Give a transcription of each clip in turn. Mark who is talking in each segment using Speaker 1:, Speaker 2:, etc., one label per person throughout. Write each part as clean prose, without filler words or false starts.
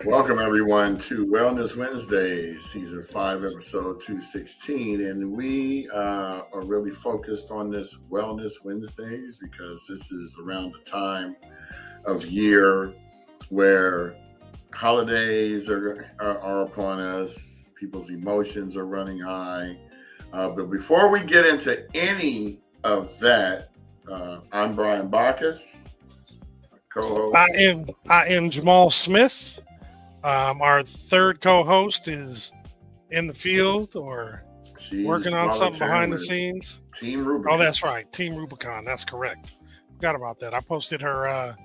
Speaker 1: Welcome everyone to Wellness Wednesdays, season 5, episode 216. And we are really focused on this Wellness Wednesdays because this is around the time of year where holidays are upon us. People's emotions are running high. But before we get into any of that, I'm Brian Bacchus, co-host.
Speaker 2: I am Jamal Smith. Our third co-host is in the field or
Speaker 1: She's
Speaker 2: working on something behind the
Speaker 1: with
Speaker 2: scenes.
Speaker 1: Team Rubicon.
Speaker 2: Oh, that's right, Team Rubicon. That's correct. Forgot about that. I posted her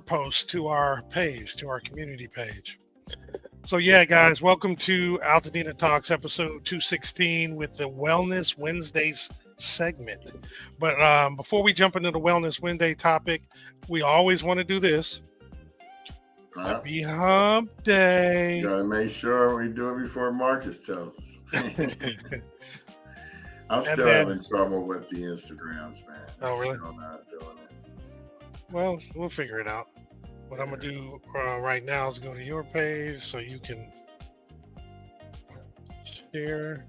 Speaker 2: post to our page, to our community page. So yeah, guys, welcome to Altadena Talks episode 216 with the Wellness Wednesdays segment. But before we jump into the Wellness Wednesday topic, we always want to do this. Happy Hump Day.
Speaker 1: Gotta make sure we do it before Marcus tells us. I'm still having trouble with the Instagrams, man.
Speaker 2: Oh, really?
Speaker 1: Still not doing it.
Speaker 2: Well, we'll figure it out. What I'm gonna do right now is go to your page so you can share,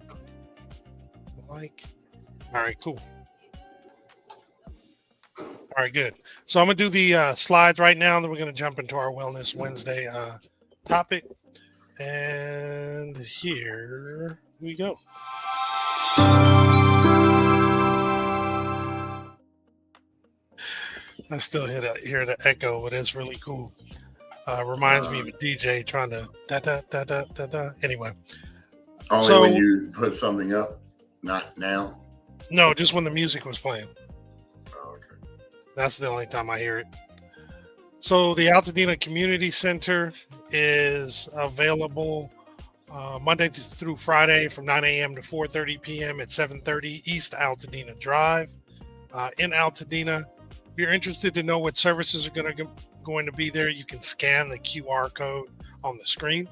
Speaker 2: like. All right, cool. All right, good. So I'm going to do the slides right now, and then we're going to jump into our Wellness Wednesday topic. And here we go. I still hear the echo, but it's really cool. Reminds me of a DJ trying to da-da-da-da-da-da. Anyway.
Speaker 1: Only when you put something up, not now?
Speaker 2: No, just when the music was playing. That's the only time I hear it. So the Altadena Community Center is available Monday through Friday from 9 a.m. to 4:30 p.m. at 730 East Altadena Drive in Altadena. If you're interested to know what services are going to be there, you can scan the QR code on the screen.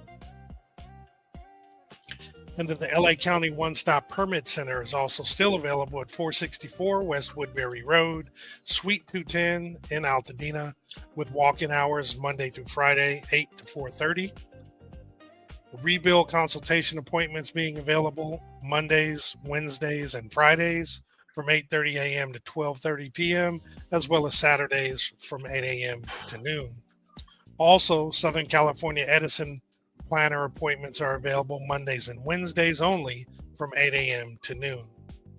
Speaker 2: And then the LA County One-Stop Permit Center is also still available at 464 West Woodbury Road, Suite 210 in Altadena, with walk-in hours Monday through Friday, 8 to 4:30. The rebuild consultation appointments being available Mondays, Wednesdays, and Fridays from 8:30 a.m. to 12:30 p.m., as well as Saturdays from 8 a.m. to noon. Also, Southern California Edison planner appointments are available Mondays and Wednesdays only from 8 a.m. to noon.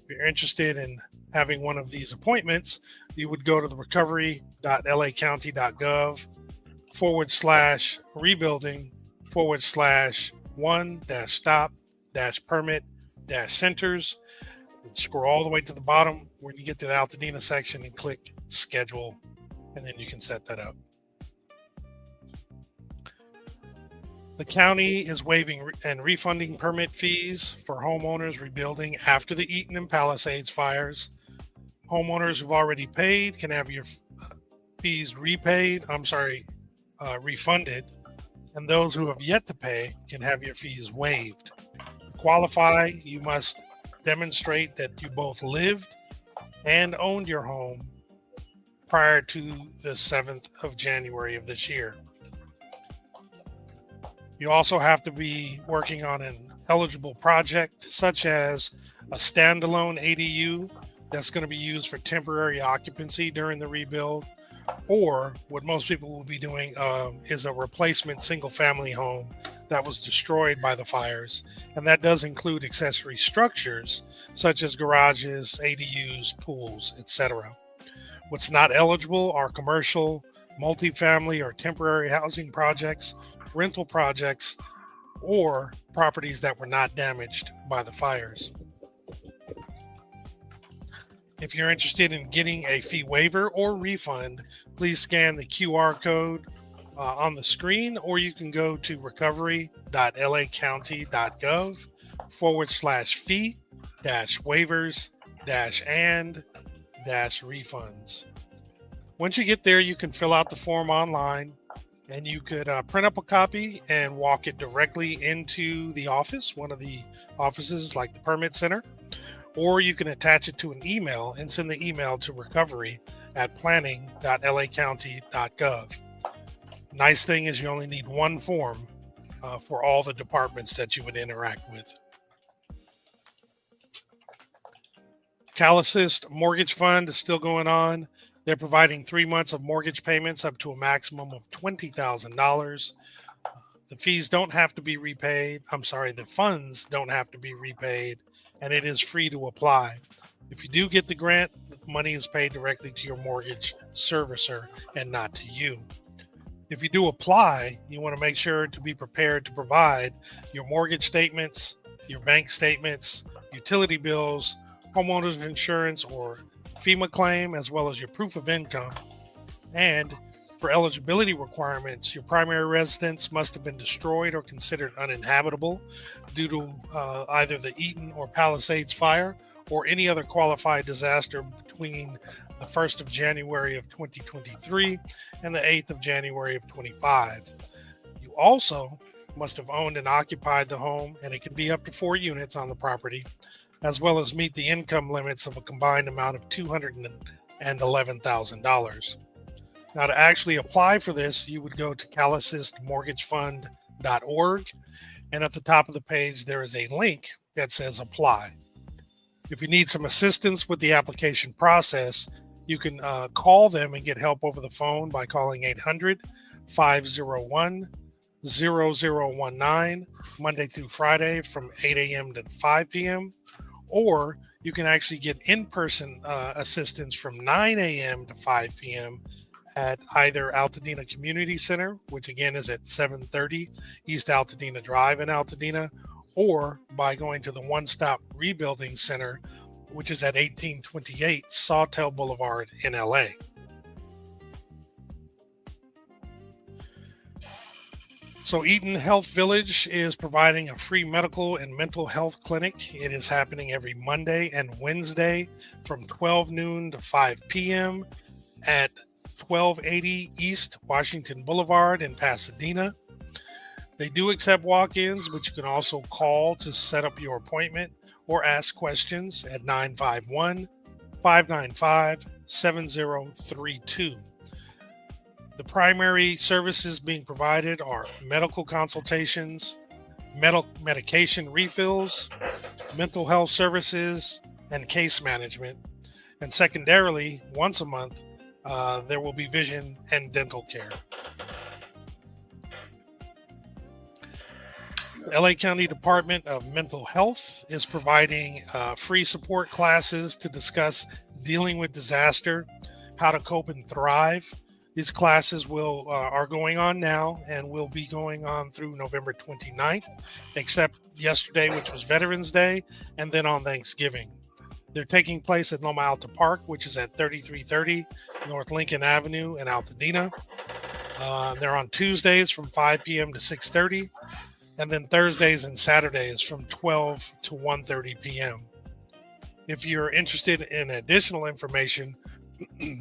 Speaker 2: If you're interested in having one of these appointments, you would go to the recovery.lacounty.gov/rebuilding/1-stop-permit-centers. Scroll all the way to the bottom when you get to the Altadena section and click schedule, and then you can set that up. The county is waiving and refunding permit fees for homeowners rebuilding after the Eaton and Palisades fires. Homeowners who've already paid can have your fees refunded, and those who have yet to pay can have your fees waived. To qualify, you must demonstrate that you both lived and owned your home prior to the 7th of January of this year. You also have to be working on an eligible project, such as a standalone ADU that's going to be used for temporary occupancy during the rebuild, or what most people will be doing is a replacement single-family home that was destroyed by the fires, and that does include accessory structures such as garages, ADUs, pools, etc. What's not eligible are commercial, multifamily, or temporary housing projects, rental projects, or properties that were not damaged by the fires. If you're interested in getting a fee waiver or refund, please scan the QR code on the screen, or you can go to recovery.lacounty.gov/fee-waivers-and-refunds. Once you get there, you can fill out the form online, and you could print up a copy and walk it directly into the office, one of the offices like the permit center, or you can attach it to an email and send the email to recovery@planning.lacounty.gov. Nice thing is you only need one form for all the departments that you would interact with. CalAssist Mortgage Fund is still going on. They're providing 3 months of mortgage payments up to a maximum of $20,000. The fees don't have to be repaid. The funds don't have to be repaid, and it is free to apply. If you do get the grant, the money is paid directly to your mortgage servicer and not to you. If you do apply, you want to make sure to be prepared to provide your mortgage statements, your bank statements, utility bills, homeowners insurance, or FEMA claim, as well as your proof of income. And for eligibility requirements, your primary residence must have been destroyed or considered uninhabitable due to either the Eaton or Palisades fire or any other qualified disaster between the 1st of January of 2023 and the 8th of January of 25. You also must have owned and occupied the home, and it can be up to 4 units on the property, as well as meet the income limits of a combined amount of $211,000. Now, to actually apply for this, you would go to calassistmortgagefund.org, and at the top of the page, there is a link that says apply. If you need some assistance with the application process, you can call them and get help over the phone by calling 800-501-0019 Monday through Friday from 8 a.m. to 5 p.m. Or you can actually get in-person assistance from 9 a.m. to 5 p.m. at either Altadena Community Center, which again is at 730 East Altadena Drive in Altadena, or by going to the One Stop Rebuilding Center, which is at 1828 Sawtell Boulevard in LA. So Eaton Health Village is providing a free medical and mental health clinic. It is happening every Monday and Wednesday from 12 noon to 5 p.m. at 1280 East Washington Boulevard in Pasadena. They do accept walk-ins, but you can also call to set up your appointment or ask questions at 951-595-7032. The primary services being provided are medical consultations, medication refills, mental health services, and case management. And secondarily, once a month, there will be vision and dental care. The LA County Department of Mental Health is providing free support classes to discuss dealing with disaster, how to cope and thrive. These classes are going on now and will be going on through November 29th, except yesterday, which was Veterans Day, and then on Thanksgiving. They're taking place at Loma Alta Park, which is at 3330 North Lincoln Avenue in Altadena. They're on Tuesdays from 5 p.m. to 6:30, and then Thursdays and Saturdays from 12 to 1:30 p.m. If you're interested in additional information,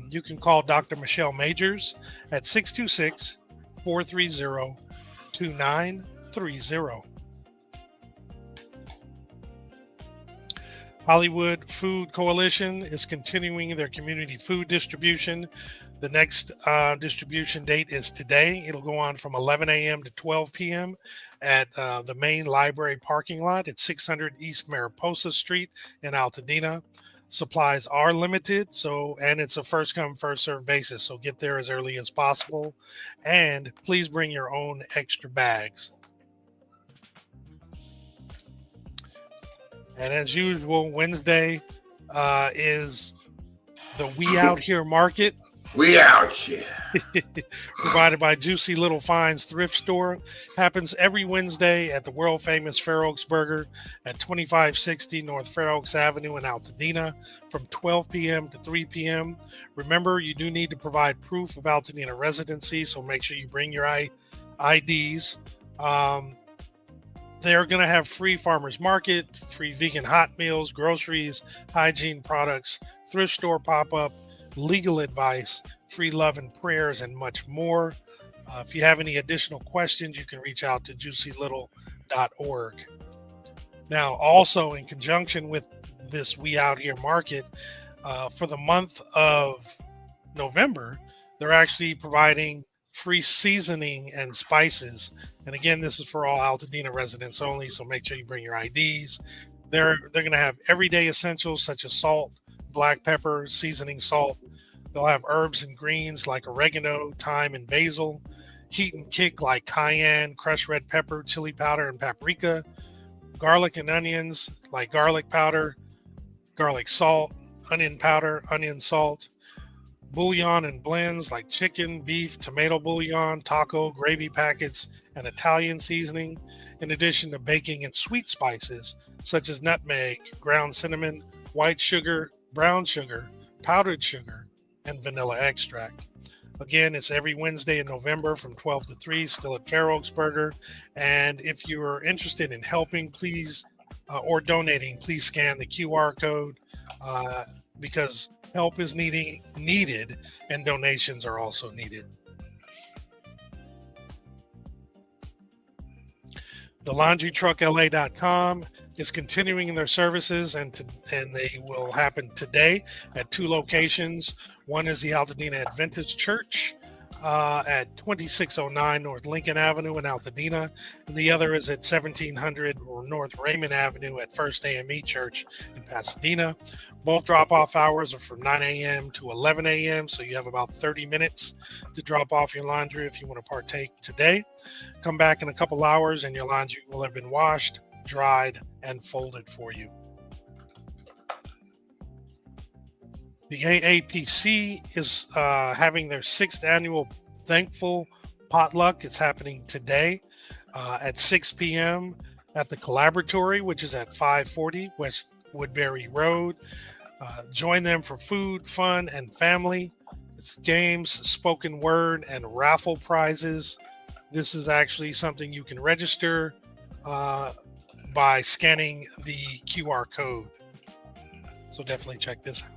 Speaker 2: you can call Dr. Michelle Majors at 626-430-2930. Hollywood Food Coalition is continuing their community food distribution. The next distribution date is today. It'll go on from 11 a.m. to 12 p.m. at the main library parking lot at 600 East Mariposa Street in Altadena. Supplies are limited, and it's a first come, first served basis. So get there as early as possible, and please bring your own extra bags. And as usual, Wednesday is the We Out Here Market.
Speaker 1: We out here.
Speaker 2: Provided by Juicy Little Finds Thrift Store. Happens every Wednesday at the world famous Fair Oaks Burger at 2560 North Fair Oaks Avenue in Altadena from 12 p.m. to 3 p.m. Remember, you do need to provide proof of Altadena residency, so make sure you bring your IDs. They're going to have free farmers market, free vegan hot meals, groceries, hygiene products, thrift store pop-up, legal advice, free love and prayers, and much more. If you have any additional questions, you can reach out to juicylittle.org. Now, also in conjunction with this We Out Here Market, for the month of November, they're actually providing free seasoning and spices. And again, this is for all Altadena residents only, so make sure you bring your IDs. They're going to have everyday essentials such as salt, black pepper, seasoning salt. They'll have herbs and greens like oregano, thyme, and basil. Heat and kick like cayenne, crushed red pepper, chili powder, and paprika. Garlic and onions like garlic powder, garlic salt, onion powder, onion salt. Bouillon and blends like chicken, beef, tomato bouillon, taco, gravy packets, and Italian seasoning, in addition to baking and sweet spices such as nutmeg, ground cinnamon, white sugar, brown sugar, powdered sugar, and vanilla extract. Again, it's every Wednesday in November from 12 to 3, still at Fair Oaks Burger. And if you are interested in helping, please, or donating, please scan the QR code because help is needed and donations are also needed. The LaundryTruckLA.com is continuing their services, and they will happen today at 2 locations. One is the Altadena Adventist Church at 2609 North Lincoln Avenue in Altadena, and the other is at 1700 North Raymond Avenue at First AME Church in Pasadena. Both drop-off hours are from 9 a.m. to 11 a.m., so you have about 30 minutes to drop off your laundry if you want to partake today. Come back in a couple hours and your laundry will have been washed, dried, and folded for you. The AAPC is having their 6th annual Thankful Potluck. It's happening today at 6 p.m. at the Collaboratory, which is at 540 West Woodbury Road. Join them for food, fun, and family. It's games, spoken word, and raffle prizes. This is actually something you can register by scanning the QR code. So definitely check this out.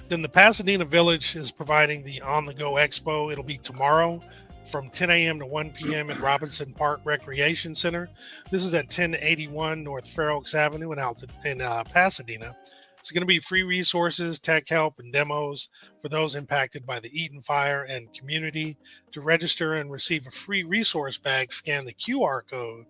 Speaker 2: Then the Pasadena Village is providing the On the Go Expo. It'll be tomorrow from 10 a.m. to 1 p.m. at Robinson Park Recreation Center. This is at 1081 North Fair Oaks Avenue in Pasadena. It's going to be free resources, tech help, and demos for those impacted by the Eaton fire and community. To register and receive a free resource bag, scan the QR code,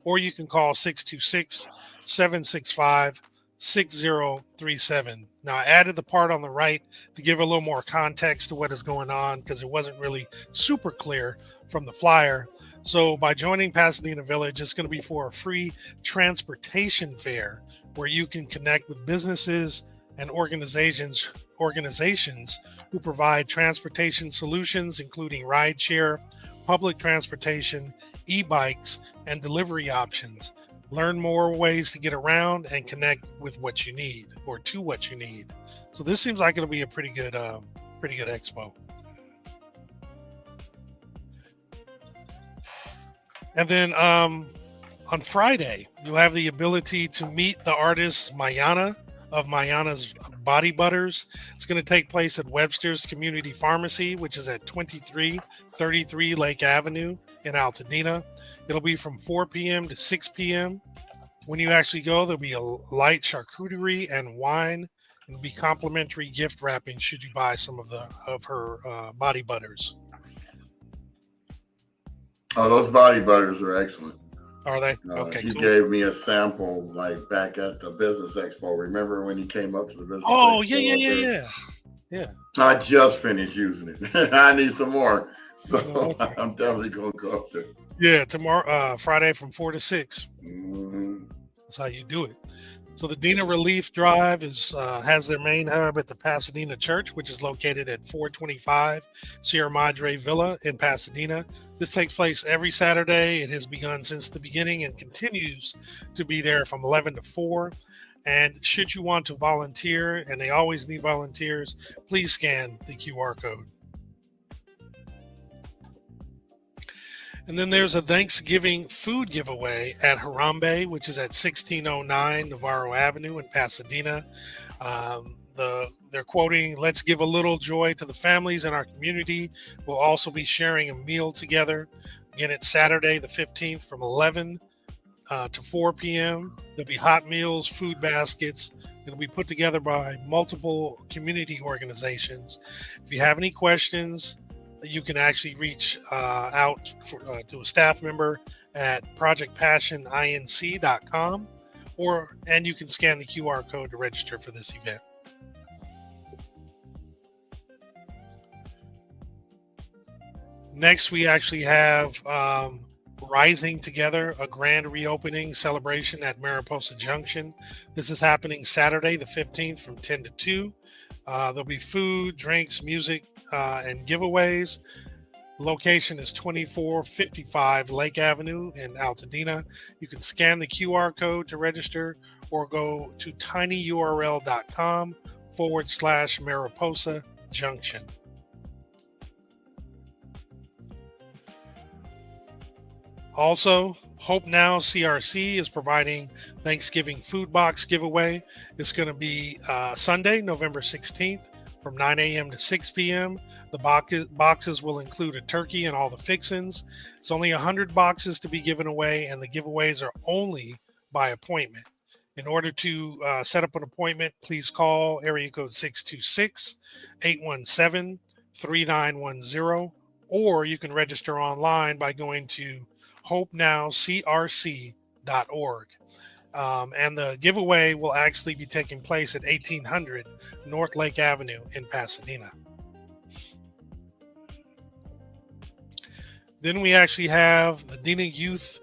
Speaker 2: or you can call 626-765-6037. Now, I added the part on the right to give a little more context to what is going on because it wasn't really super clear from the flyer. So by joining Pasadena Village, it's going to be for a free transportation fair where you can connect with businesses and organizations who provide transportation solutions, including rideshare, public transportation, e-bikes, and delivery options. Learn more ways to get around and connect with what you need or to what you need. So this seems like it'll be a pretty good expo. And then on Friday, you'll have the ability to meet the artist Mayana of Mayana's Body Butters. It's going to take place at Webster's Community Pharmacy, which is at 2333 Lake Avenue in Altadena. It'll be from 4 p.m. to 6 p.m. When you actually go, there'll be a light charcuterie and wine. It'll be complimentary gift wrapping should you buy some of her body butters.
Speaker 1: Oh, those body butters are excellent.
Speaker 2: Are they? Okay.
Speaker 1: He
Speaker 2: cool.
Speaker 1: gave me a sample like back at the business expo. Remember when he came up to the business expo?
Speaker 2: Oh, yeah.
Speaker 1: I just finished using it. I need some more. So okay. I'm definitely going to go up there.
Speaker 2: Yeah, tomorrow, Friday from 4 to 6.
Speaker 1: Mm-hmm.
Speaker 2: That's how you do it. So the Dena Relief Drive has their main hub at the Pasadena Church, which is located at 425 Sierra Madre Villa in Pasadena. This takes place every Saturday. It has begun since the beginning and continues to be there from 11 to 4. And should you want to volunteer, and they always need volunteers, please scan the QR code. And then there's a Thanksgiving food giveaway at Harambe, which is at 1609 Navarro Avenue in Pasadena. They're quoting, "Let's give a little joy to the families in our community. We'll also be sharing a meal together." Again, it's Saturday the 15th from 11 to 4 p.m. There'll be hot meals, food baskets. It'll be put together by multiple community organizations. If you have any questions, you can actually reach out to a staff member at projectpassioninc.com, and you can scan the QR code to register for this event. Next, we actually have Rising Together, a grand reopening celebration at Mariposa Junction. This is happening Saturday, the 15th from 10 to 2. There'll be food, drinks, music, and giveaways. Location is 2455 Lake Avenue in Altadena. You can scan the QR code to register or go to tinyurl.com/Mariposa Junction. Also, Hope Now CRC is providing Thanksgiving food box giveaway. It's going to be Sunday, November 16th from 9 a.m. to 6 p.m. The boxes will include a turkey and all the fixings. It's only 100 boxes to be given away, and the giveaways are only by appointment. In order to set up an appointment, please call area code 626-817-3910, or you can register online by going to hopenowcrc.org. And the giveaway will actually be taking place at 1800 North Lake Avenue in Pasadena. Then we actually have the Dena Youth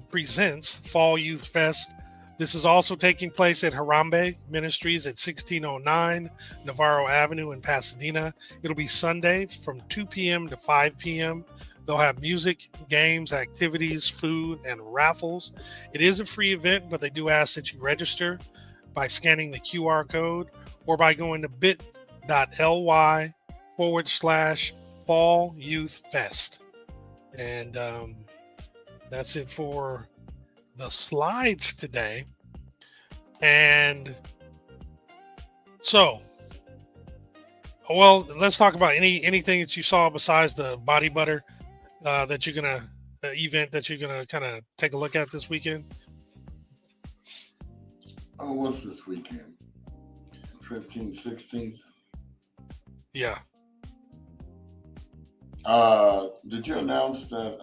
Speaker 2: Presents Fall Youth Fest. This is also taking place at Harambe Ministries at 1609 Navarro Avenue in Pasadena. It'll be Sunday from 2 p.m. to 5 p.m. They'll have music, games, activities, food, and raffles. It is a free event, but they do ask that you register by scanning the QR code or by going to bit.ly/Fall Youth Fest. And that's it for the slides today. And so, well, let's talk about anything that you saw besides the body butter that you're gonna event that you're gonna kind of take a look at this weekend.
Speaker 1: Oh, what's this weekend? 15th, 16th.
Speaker 2: Yeah.
Speaker 1: Did you announce that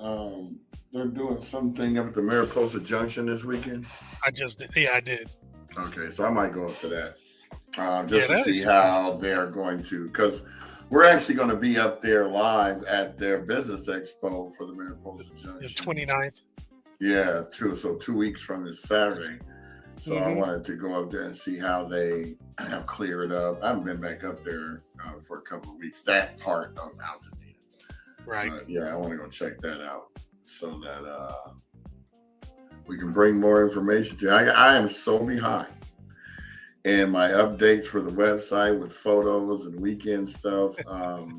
Speaker 1: they're doing something up at the Mariposa Junction this weekend?
Speaker 2: I just did. Yeah, I did.
Speaker 1: Okay, so I might go up to that just to see how they're going to, because we're actually going to be up there live at their business expo for the Mariposa Junction.
Speaker 2: The 29th.
Speaker 1: Yeah, 2 weeks from this Saturday. So I wanted to go up there and see how they have cleared up. I haven't been back up there for a couple of weeks, that part of Altadena.
Speaker 2: Right.
Speaker 1: Yeah, I want to go check that out so that we can bring more information to you. I am so behind in my updates for the website with photos and weekend stuff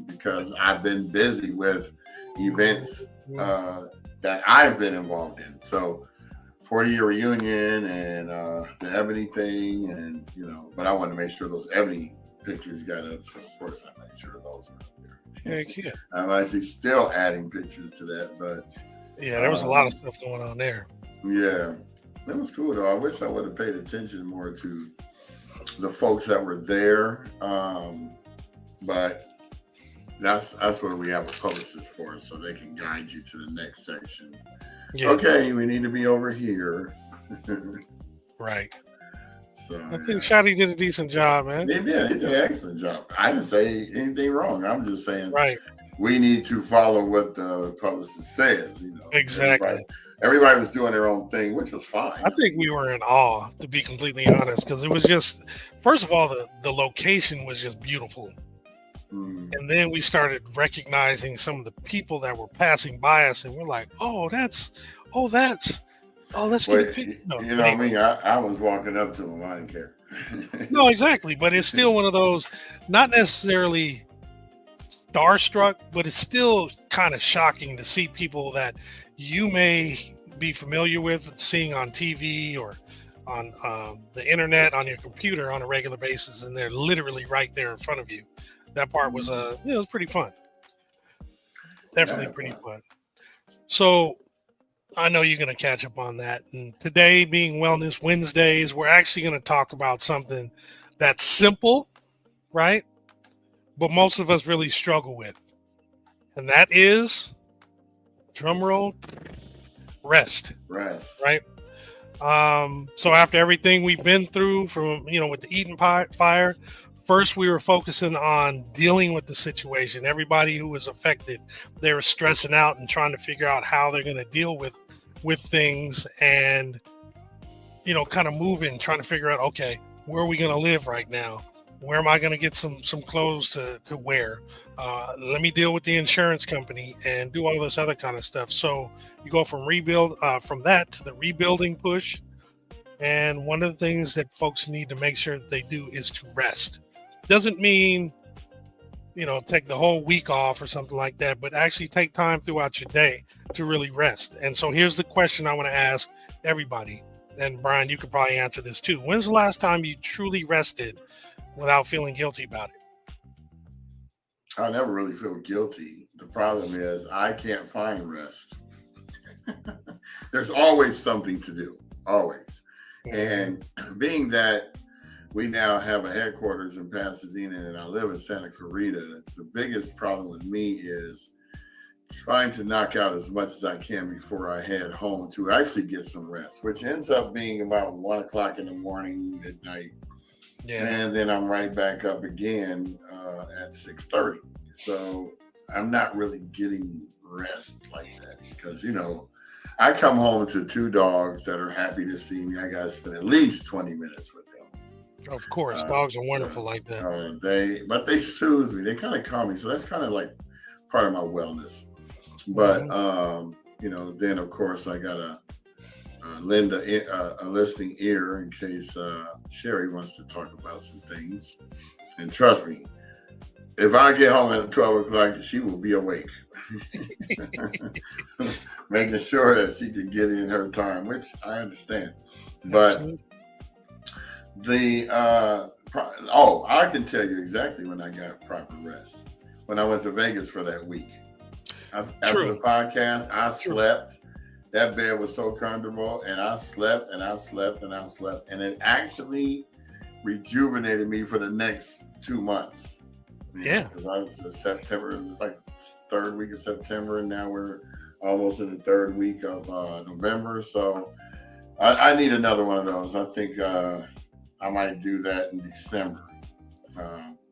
Speaker 1: because I've been busy with events that I've been involved in. So 40-year reunion and the Ebony thing, and but I want to make sure those Ebony pictures got up. So of course I made sure those are up there.
Speaker 2: Heck yeah.
Speaker 1: I'm actually still adding pictures to that, but
Speaker 2: yeah, there was a lot of stuff going on there.
Speaker 1: Yeah, that was cool though. I wish I would have paid attention more to the folks that were there, but that's what we have a publicist for, so they can guide you to the next section. Yeah. Okay, we need to be over here.
Speaker 2: Right.
Speaker 1: So
Speaker 2: I think Shotty did a decent job, man.
Speaker 1: He did an excellent job. I didn't say anything wrong. I'm just saying,
Speaker 2: right,
Speaker 1: we need to follow what the publicist says.
Speaker 2: Exactly.
Speaker 1: Everybody was doing their own thing, which was fine.
Speaker 2: I think we were in awe, to be completely honest, because it was just, first of all, the location was just beautiful. And then we started recognizing some of the people that were passing by us, and we're like, let's get a picture.
Speaker 1: I was walking up to them. I didn't care.
Speaker 2: No, exactly. But it's still one of those, not necessarily starstruck, but it's still kind of shocking to see people that you may be familiar with seeing on TV or on the internet, on your computer on a regular basis, and they're literally right there in front of you. That part was it was pretty fun. Definitely pretty fun. So I know you're going to catch up on that. And today, being Wellness Wednesdays, we're actually going to talk about something that's simple, right? But most of us really struggle with. And that is, drum roll, rest,
Speaker 1: Rest.
Speaker 2: right? So after everything we've been through from, with the Eden fire, first we were focusing on dealing with the situation. Everybody who was affected, they were stressing out and trying to figure out how they're going to deal with things and, kind of moving, trying to figure out, okay, where are we going to live right now? Where am I going to get some clothes to wear? Let me deal with the insurance company and do all this other kind of stuff. So you go from from that to the rebuilding push. And one of the things that folks need to make sure that they do is to rest. Doesn't mean, take the whole week off or something like that, but actually take time throughout your day to really rest. And so here's the question I want to ask everybody. And Brian, you could probably answer this too. When's the last time you truly rested without feeling guilty about it?
Speaker 1: I never really feel guilty. The problem is I can't find rest. There's always something to do, always. And being that we now have a headquarters in Pasadena and I live in Santa Clarita, the biggest problem with me is trying to knock out as much as I can before I head home to actually get some rest, which ends up being about 1 o'clock in the morning, midnight.
Speaker 2: Yeah.
Speaker 1: And then I'm right back up again at 6:30. So I'm not really getting rest like that because, I come home to two dogs that are happy to see me. I got to spend at least 20 minutes with them.
Speaker 2: Of course, dogs are wonderful like that.
Speaker 1: But they soothe me. They kind of calm me. So that's kind of like part of my wellness. But, then of course I got to lend a listening ear in case Sherry wants to talk about some things. And trust me, if I get home at 12 o'clock, she will be awake. Making sure that she can get in her time, which I understand. But I can tell you exactly when I got proper rest. When I went to Vegas for that week. After the podcast, I slept. That bed was so comfortable, and I slept, and I slept, and I slept. And it actually rejuvenated me for the next 2 months.
Speaker 2: Yeah.
Speaker 1: Because I was September, it was like third week of September, and now we're almost in the third week of November. So I need another one of those. I think I might do that in December,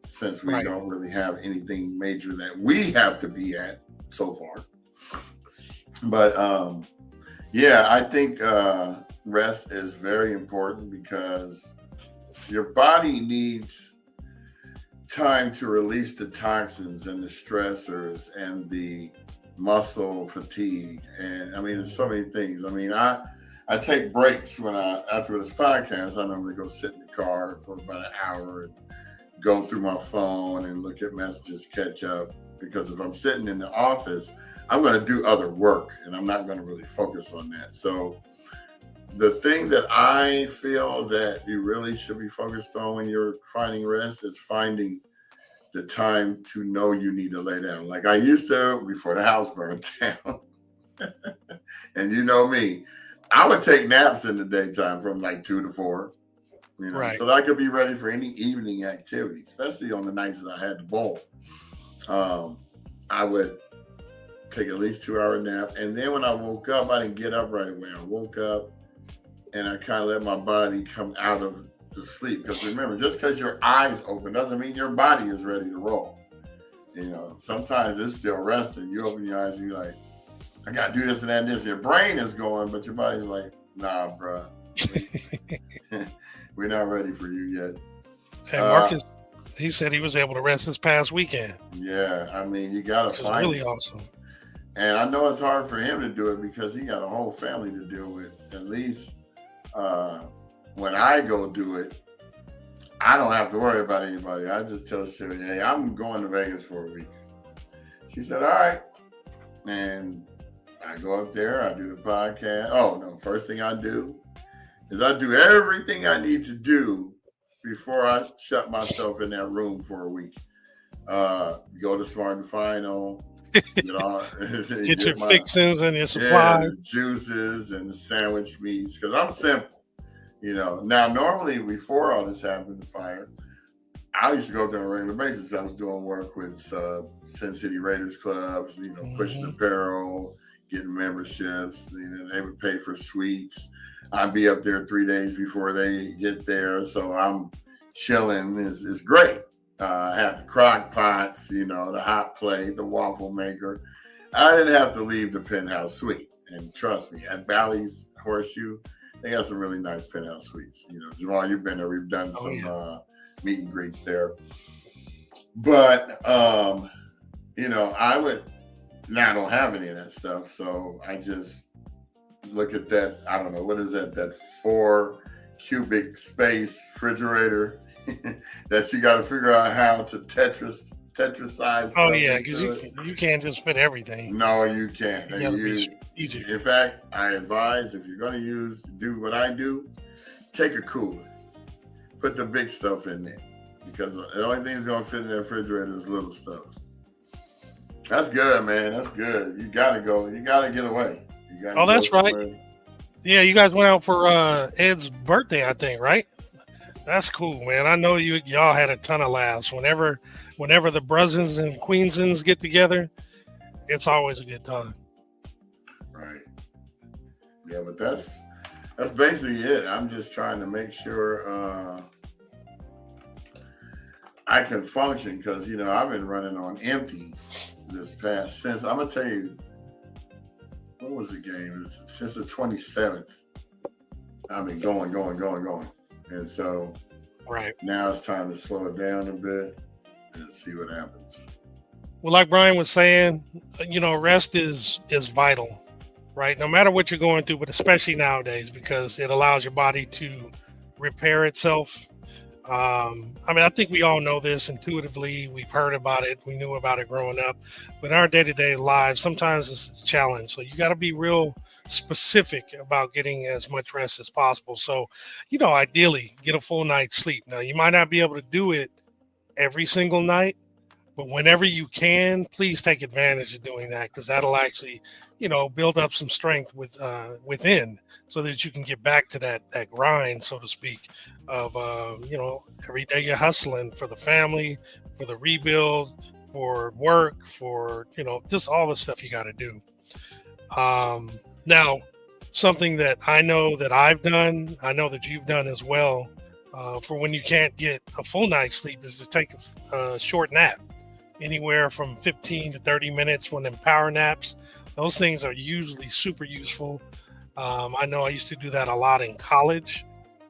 Speaker 1: since we don't really have anything major that we have to be at so far. But I think rest is very important because your body needs time to release the toxins and the stressors and the muscle fatigue. And I mean, there's so many things. I mean, I take breaks after this podcast. I normally go sit in the car for about an hour and go through my phone and look at messages, catch up. Because if I'm sitting in the office, I'm going to do other work and I'm not going to really focus on that. So the thing that I feel that you really should be focused on when you're finding rest is finding the time to know you need to lay down. Like I used to before the house burned down. And you know me, I would take naps in the daytime from like 2 to 4, so that I could be ready for any evening activity, especially on the nights that I had to bowl. I would take at least 2-hour nap. And then when I woke up, I didn't get up right away. I woke up and I kind of let my body come out of the sleep. Because remember, just because your eyes open doesn't mean your body is ready to roll. Sometimes it's still resting. You open your eyes and you're like, I got to do this and that and this. Your brain is going, but your body's like, nah, bro. We're not ready for you yet.
Speaker 2: Hey, Marcus, he said he was able to rest this past weekend.
Speaker 1: Yeah, I mean, you got to find
Speaker 2: really awesome.
Speaker 1: And I know it's hard for him to do it because he got a whole family to deal with. At least when I go do it, I don't have to worry about anybody. I just tell Sherry, hey, I'm going to Vegas for a week. She said, all right. And I go up there, I do the podcast. Oh, no, first thing I do is I do everything I need to do before I shut myself in that room for a week. Go to Smart and Final, You know,
Speaker 2: Get your
Speaker 1: get my
Speaker 2: fixings and your
Speaker 1: yeah,
Speaker 2: supply.
Speaker 1: the juices and the sandwich meats because I'm simple. You know, now normally before all this happened, the fire, I used to go there on a regular basis. I was doing work with Sin City Raiders clubs, you know, pushing
Speaker 2: Hmm.
Speaker 1: apparel, getting memberships. You know, they would pay for suites. I'd be up there 3 days before they get there, so I'm chilling. Is great. I had the crock pots, you know, the hot plate, the waffle maker. I didn't have to leave the penthouse suite. And trust me, at Bally's Horseshoe, they got some really nice penthouse suites. You know, Jamal, you've been there. We've done
Speaker 2: Oh
Speaker 1: some
Speaker 2: yeah.
Speaker 1: meet and greets there. But you know, I would now I don't have any of that stuff, so I just look at that. I don't know what is that 4 cubic space refrigerator that you got to figure out how to Tetrasize
Speaker 2: Oh
Speaker 1: stuff
Speaker 2: yeah, because
Speaker 1: into it.
Speaker 2: you can't just fit everything.
Speaker 1: No, you can't.
Speaker 2: You
Speaker 1: They
Speaker 2: got to be
Speaker 1: use.
Speaker 2: strategic.
Speaker 1: In fact, I advise if you're going to do what I do, take a cooler, put the big stuff in there because the only thing that's going to fit in the refrigerator is little stuff. That's good, man. That's good. You got to go. You got to get away. You got to
Speaker 2: Oh,
Speaker 1: go
Speaker 2: that's right.
Speaker 1: somewhere.
Speaker 2: Yeah, you guys went out for Ed's birthday, I think, right? That's cool, man. I know y'all had a ton of laughs. Whenever the Brussels and Queensons get together, it's always a good time.
Speaker 1: Right. Yeah, but that's basically it. I'm just trying to make sure I can function because you know I've been running on empty this past since I'm gonna tell you what was the game since the 27th. I've been going, and so
Speaker 2: Right.
Speaker 1: now it's time to slow it down a bit and see what happens.
Speaker 2: Well, like Brian was saying, rest is vital, right? No matter what you're going through, but especially nowadays because it allows your body to repair itself. I think we all know this intuitively. We've heard about it. We knew about it growing up. But in our day to day lives, sometimes it's a challenge. So you got to be real specific about getting as much rest as possible. So, ideally, get a full night's sleep. Now, you might not be able to do it every single night, but whenever you can, please take advantage of doing that because that'll actually, build up some strength within, so that you can get back to that grind, so to speak, of every day you're hustling for the family, for the rebuild, for work, for just all the stuff you got to do. Now, something that I know that I've done, I know that you've done as well. For when you can't get a full night's sleep, is to take a short nap anywhere from 15 to 30 minutes. When them power naps, those things are usually super useful. I know I used to do that a lot in college,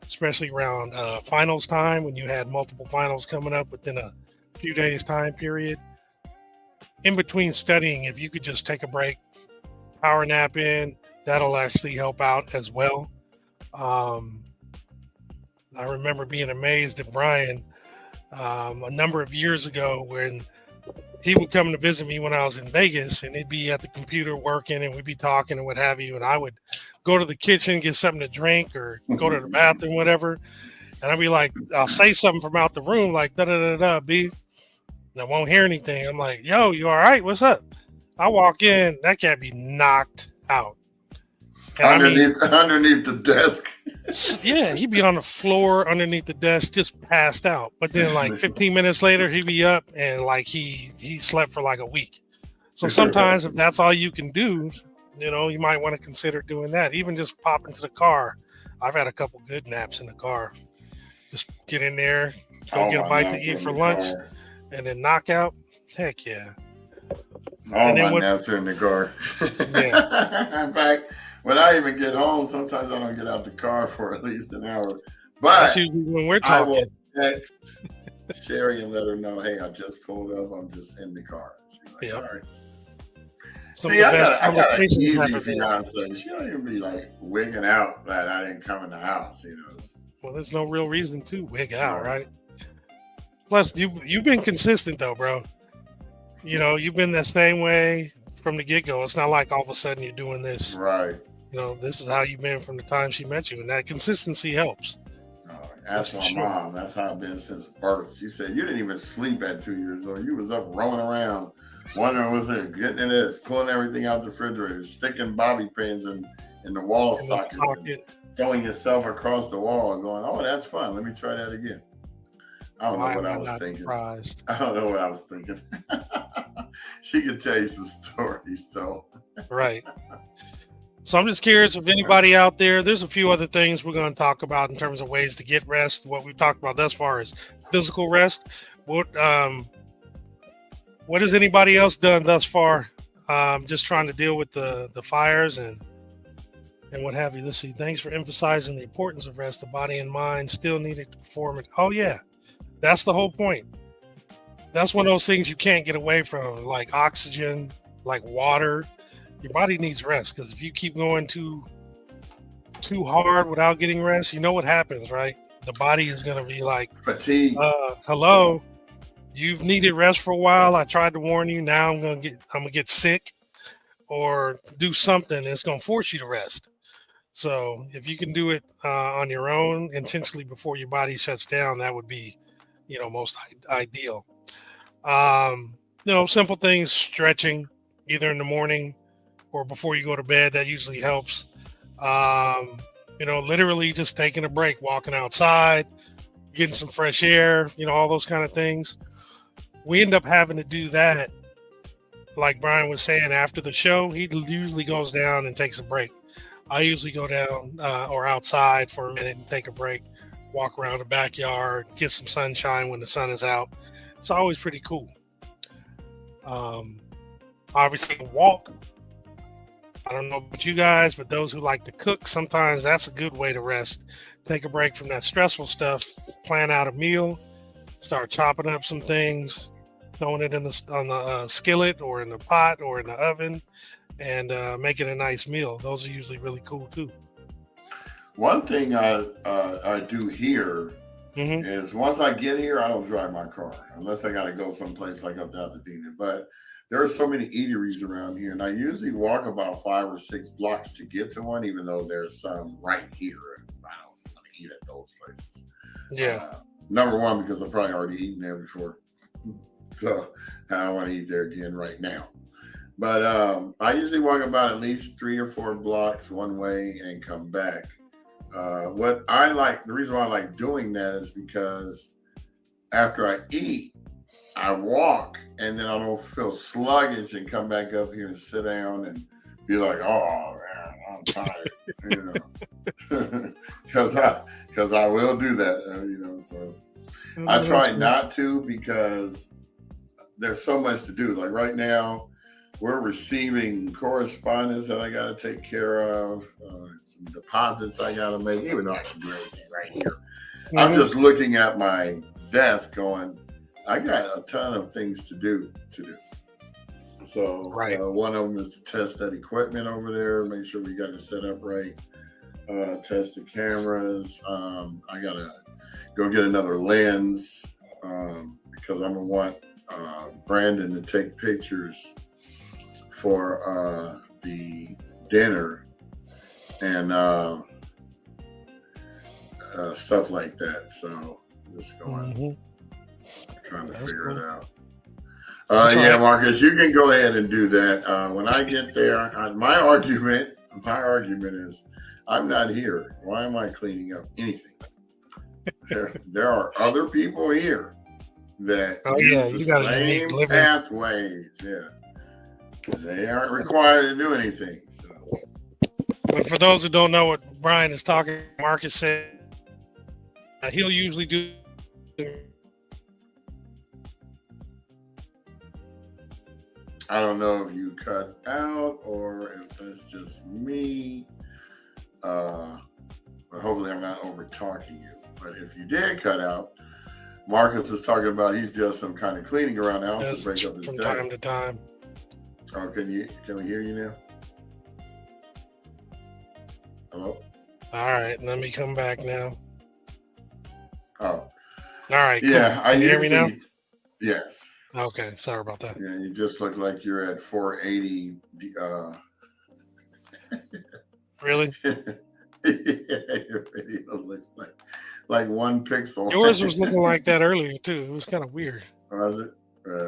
Speaker 2: especially around finals time when you had multiple finals coming up within a few days time period. In between studying, if you could just take a break, power nap in, that'll actually help out as well. Um, I remember being amazed at Brian a number of years ago when he would come to visit me when I was in Vegas, and he'd be at the computer working, and we'd be talking and what have you. And I would go to the kitchen, get something to drink, or go to the bathroom, whatever. And I'd be like, I'll say something from out the room, like da da da da, B. And I won't hear anything. I'm like, yo, you all right? What's up? I walk in, that cat be knocked out. And
Speaker 1: Underneath the desk.
Speaker 2: Yeah, he'd be on the floor underneath the desk, just passed out. But then, like 15 minutes later, he'd be up and like he slept for like a week. So sometimes, if that's all you can do, you might want to consider doing that. Even just pop into the car. I've had a couple good naps in the car. Just get in there, go get a bite to eat for lunch, and then knock out. Heck yeah!
Speaker 1: All my naps are in the car. Yeah. In fact, when I even get home, sometimes I don't get out the car for at least an hour. But
Speaker 2: that's usually when we're talking.
Speaker 1: I will text Sherry and let her know, hey, I just pulled up. I'm just in the car. She's like,
Speaker 2: yep.
Speaker 1: All right.
Speaker 2: See,
Speaker 1: I got an easy fiance. She don't even be like wigging out that I didn't come in the house,
Speaker 2: Well, there's no real reason to wig out, right? Plus, you've been consistent though, bro. You've been the same way from the get-go. It's not like all of a sudden you're doing this.
Speaker 1: Right.
Speaker 2: This is how you've been from the time she met you, and that consistency helps.
Speaker 1: Ask my mom. That's how I've been since birth. She said you didn't even sleep at 2 years old. You was up rolling around wondering what's it, getting in this, pulling everything out the refrigerator, sticking bobby pins in the wall
Speaker 2: in the
Speaker 1: sockets, and
Speaker 2: socket.
Speaker 1: throwing yourself across the wall, going, "Oh, that's fun. Let me try that again." I don't know
Speaker 2: Why
Speaker 1: what
Speaker 2: am
Speaker 1: I
Speaker 2: I
Speaker 1: was
Speaker 2: not
Speaker 1: thinking.
Speaker 2: surprised?
Speaker 1: I don't know what I was thinking. She could tell you some stories, though.
Speaker 2: Right. So I'm just curious if anybody out there, there's a few other things we're going to talk about in terms of ways to get rest. What we've talked about thus far is physical rest. What has anybody else done thus far? Just trying to deal with the fires and what have you. Let's see. Thanks for emphasizing the importance of rest. The body and mind still needed to perform it. Oh yeah, that's the whole point. That's one of those things you can't get away from, like oxygen, like water. Your body needs rest because if you keep going too hard without getting rest, you know what happens, right? The body is going to be like,
Speaker 1: Fatigue.
Speaker 2: hello, you've needed rest for a while. I tried to warn you. Now I'm gonna get sick or do something that's gonna force you to rest. So if you can do it on your own intentionally before your body shuts down, that would be, most ideal. Simple things, stretching either in the morning or before you go to bed. That usually helps. Um, literally just taking a break, walking outside, getting some fresh air, all those kind of things. We end up having to do that, like Brian was saying, after the show. He usually goes down and takes a break. I usually go down or outside for a minute and take a break, walk around the backyard, get some sunshine when the sun is out. It's always pretty cool. Um, Obviously, walk. I don't know about you guys, but those who like to cook, sometimes that's a good way to rest. Take a break from that stressful stuff, plan out a meal, start chopping up some things, throwing it on the skillet or in the pot or in the oven, and making a nice meal. Those are usually really cool too.
Speaker 1: One thing I do here
Speaker 2: Hmm.
Speaker 1: is once I get here, I don't drive my car unless I got to go someplace like up to Altadena. But there are so many eateries around here, and I usually walk about 5 or 6 blocks to get to one, even though there's some right here. And I don't want to eat at those places.
Speaker 2: Yeah.
Speaker 1: Uh, Number one, because I've probably already eaten there before, so I don't want to eat there again right now. But I usually walk about at least 3 or 4 blocks one way and come back. What I like, the reason why I like doing that is because after I eat, I walk and then I don't feel sluggish and come back up here and sit down and be like, oh man, I'm tired, because I will do that, So I
Speaker 2: Oh, that's
Speaker 1: try
Speaker 2: good.
Speaker 1: not to because there's so much to do. Like right now, we're receiving correspondence that I got to take care of, some deposits I got to make, even though I can do everything right here. I'm
Speaker 2: Hmm.
Speaker 1: just looking at my desk going, I got a ton of things to do. So
Speaker 2: Right.
Speaker 1: one of them is to test that equipment over there, make sure we got it set up right, test the cameras. I got to go get another lens because I'm going to want Brandon to take pictures for the dinner and stuff like that. So just going,
Speaker 2: Hmm.
Speaker 1: trying to
Speaker 2: That's
Speaker 1: figure it
Speaker 2: cool.
Speaker 1: out.
Speaker 2: That's all
Speaker 1: Yeah,
Speaker 2: right.
Speaker 1: Marcus, you can go ahead and do that. When I get there, my argument is, I'm not here. Why am I cleaning up anything? There are other people here that
Speaker 2: Oh yeah,
Speaker 1: use the
Speaker 2: you got a unique
Speaker 1: same
Speaker 2: living.
Speaker 1: pathways. Yeah, they aren't required to do anything. So
Speaker 2: But for those who don't know what Brian is talking, Marcus said he'll usually do.
Speaker 1: I don't know if you cut out or if that's just me. Uh, but hopefully, I'm not over talking you. But if you did cut out, Marcus was talking about he's doing some kind of cleaning around the house to
Speaker 2: Does
Speaker 1: break up his
Speaker 2: from
Speaker 1: day.
Speaker 2: time to time.
Speaker 1: Oh, can we hear you now? Hello?
Speaker 2: All right, let me come back now.
Speaker 1: Oh,
Speaker 2: All right, cool.
Speaker 1: yeah. I
Speaker 2: Can you hear me now?
Speaker 1: usually yes.
Speaker 2: Okay, sorry about that.
Speaker 1: Yeah, you just look like you're at 480.
Speaker 2: Really?
Speaker 1: Yeah, your video looks like 1 pixel.
Speaker 2: Yours was looking like that earlier too. It was kind of weird.
Speaker 1: Was it?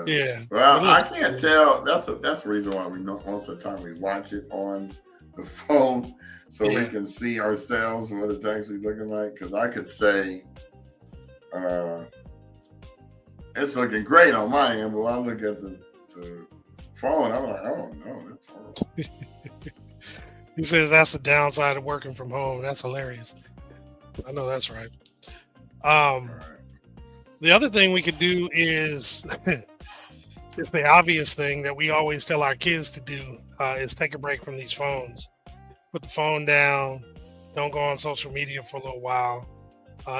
Speaker 2: Yeah.
Speaker 1: Well,
Speaker 2: But look,
Speaker 1: I can't tell. That's the reason why we know most of the time we watch it on the phone so we
Speaker 2: yeah.
Speaker 1: can see ourselves what it's actually looking like. Because I could say uh, it's looking great on my end, but when I look at the phone, I'm like, oh no, that's horrible.
Speaker 2: He says that's the downside of working from home. That's hilarious. I know that's right.
Speaker 1: All
Speaker 2: Um,
Speaker 1: right.
Speaker 2: the other thing we could do is it's the obvious thing that we always tell our kids to do is take a break from these phones. Put the phone down. Don't go on social media for a little while.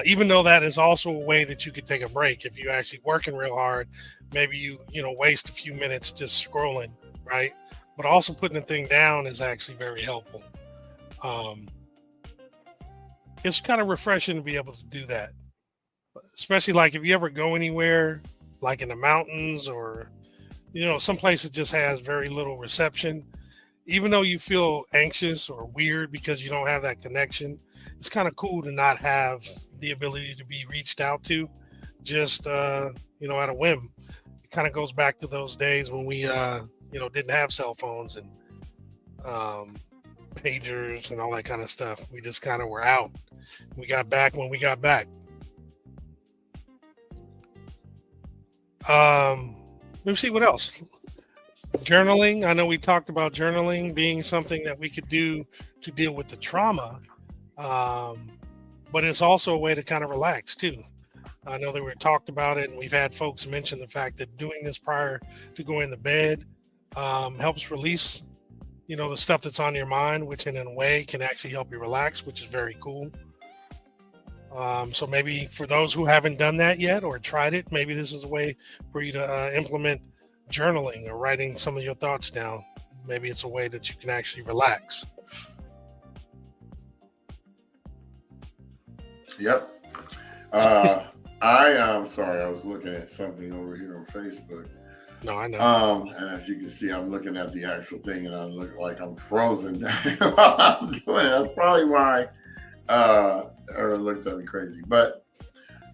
Speaker 2: Even though that is also a way that you could take a break if you're actually working real hard. Maybe you waste a few minutes just scrolling, right? But also putting the thing down is actually very helpful. Um, it's kind of refreshing to be able to do that, especially like if you ever go anywhere, like in the mountains or some place that just has very little reception. Even though you feel anxious or weird because you don't have that connection, it's kind of cool to not have the ability to be reached out to just at a whim. It kind of goes back to those days when we didn't have cell phones and um, pagers and all that kind of stuff. We just kind of were out. We got back when we got back. Let me see what else. Journaling. I know we talked about journaling being something that we could do to deal with the trauma, um, but it's also a way to kind of relax too. I know that we talked about it, and we've had folks mention the fact that doing this prior to going to bed helps release, the stuff that's on your mind, which in a way can actually help you relax, which is very cool. So maybe for those who haven't done that yet or tried it, maybe this is a way for you to implement journaling or writing some of your thoughts down. Maybe it's a way that you can actually relax.
Speaker 1: Yep. Uh, I am sorry. I was looking at something over here on Facebook.
Speaker 2: No, I know.
Speaker 1: And as you can see, I'm looking at the actual thing, and I look like I'm frozen while I'm doing it. That's probably why or it looks at me crazy. But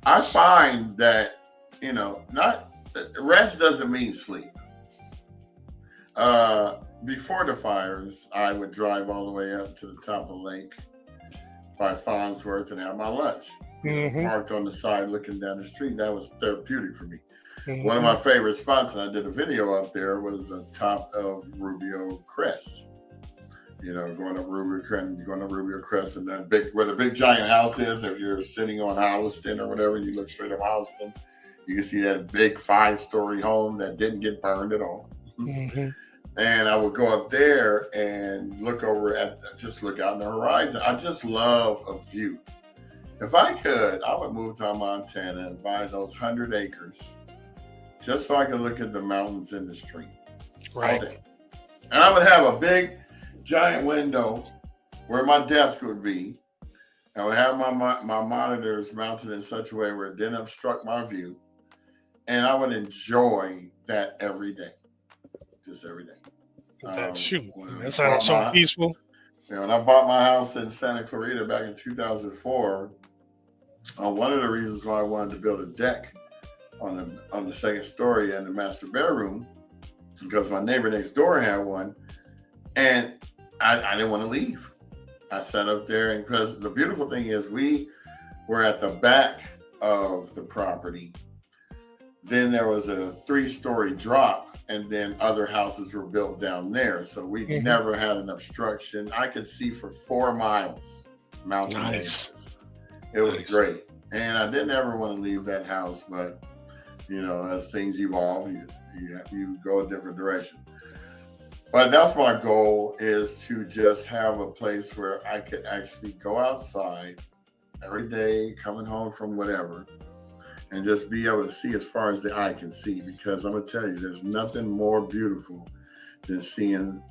Speaker 1: I find that not rest doesn't mean sleep. Before the fires, I would drive all the way up to the top of the lake by Farnsworth and have my lunch.
Speaker 2: Mm-hmm.
Speaker 1: Parked on the side looking down the street. That was therapeutic for me.
Speaker 2: Mm-hmm.
Speaker 1: One of my favorite spots, and I did a video up there, was the top of Rubio Crest. Going up Rubio Crest, and that where the big giant house is. If you're sitting on Holliston or whatever, you look straight up Holliston, you can see that big 5-story home that didn't get burned at all.
Speaker 2: Mm-hmm.
Speaker 1: And I would go up there and look out in the horizon. I just love a view. If I could, I would move to Montana and buy those 100 acres just so I could look at the mountains in the stream.
Speaker 2: Right.
Speaker 1: And I would have a big, giant window where my desk would be. I would have my monitors mounted in such a way where it didn't obstruct my view. And I would enjoy that every day. Just every day.
Speaker 2: That sounds so peaceful.
Speaker 1: When I bought my house in Santa Clarita back in 2004, one of the reasons why I wanted to build a deck on the second story and the master bedroom, because my neighbor next door had one, and I didn't want to leave. I sat up there, and because the beautiful thing is we were at the back of the property. Then there was a 3-story drop, and then other houses were built down there. So we never had an obstruction. I could see for 4 miles mountain ranges. It was great. And I didn't ever want to leave that house, but as things evolve, you go a different direction. But that's my goal, is to just have a place where I could actually go outside every day, coming home from whatever, and just be able to see as far as the eye can see. Because I'm going to tell you, there's nothing more beautiful than seeing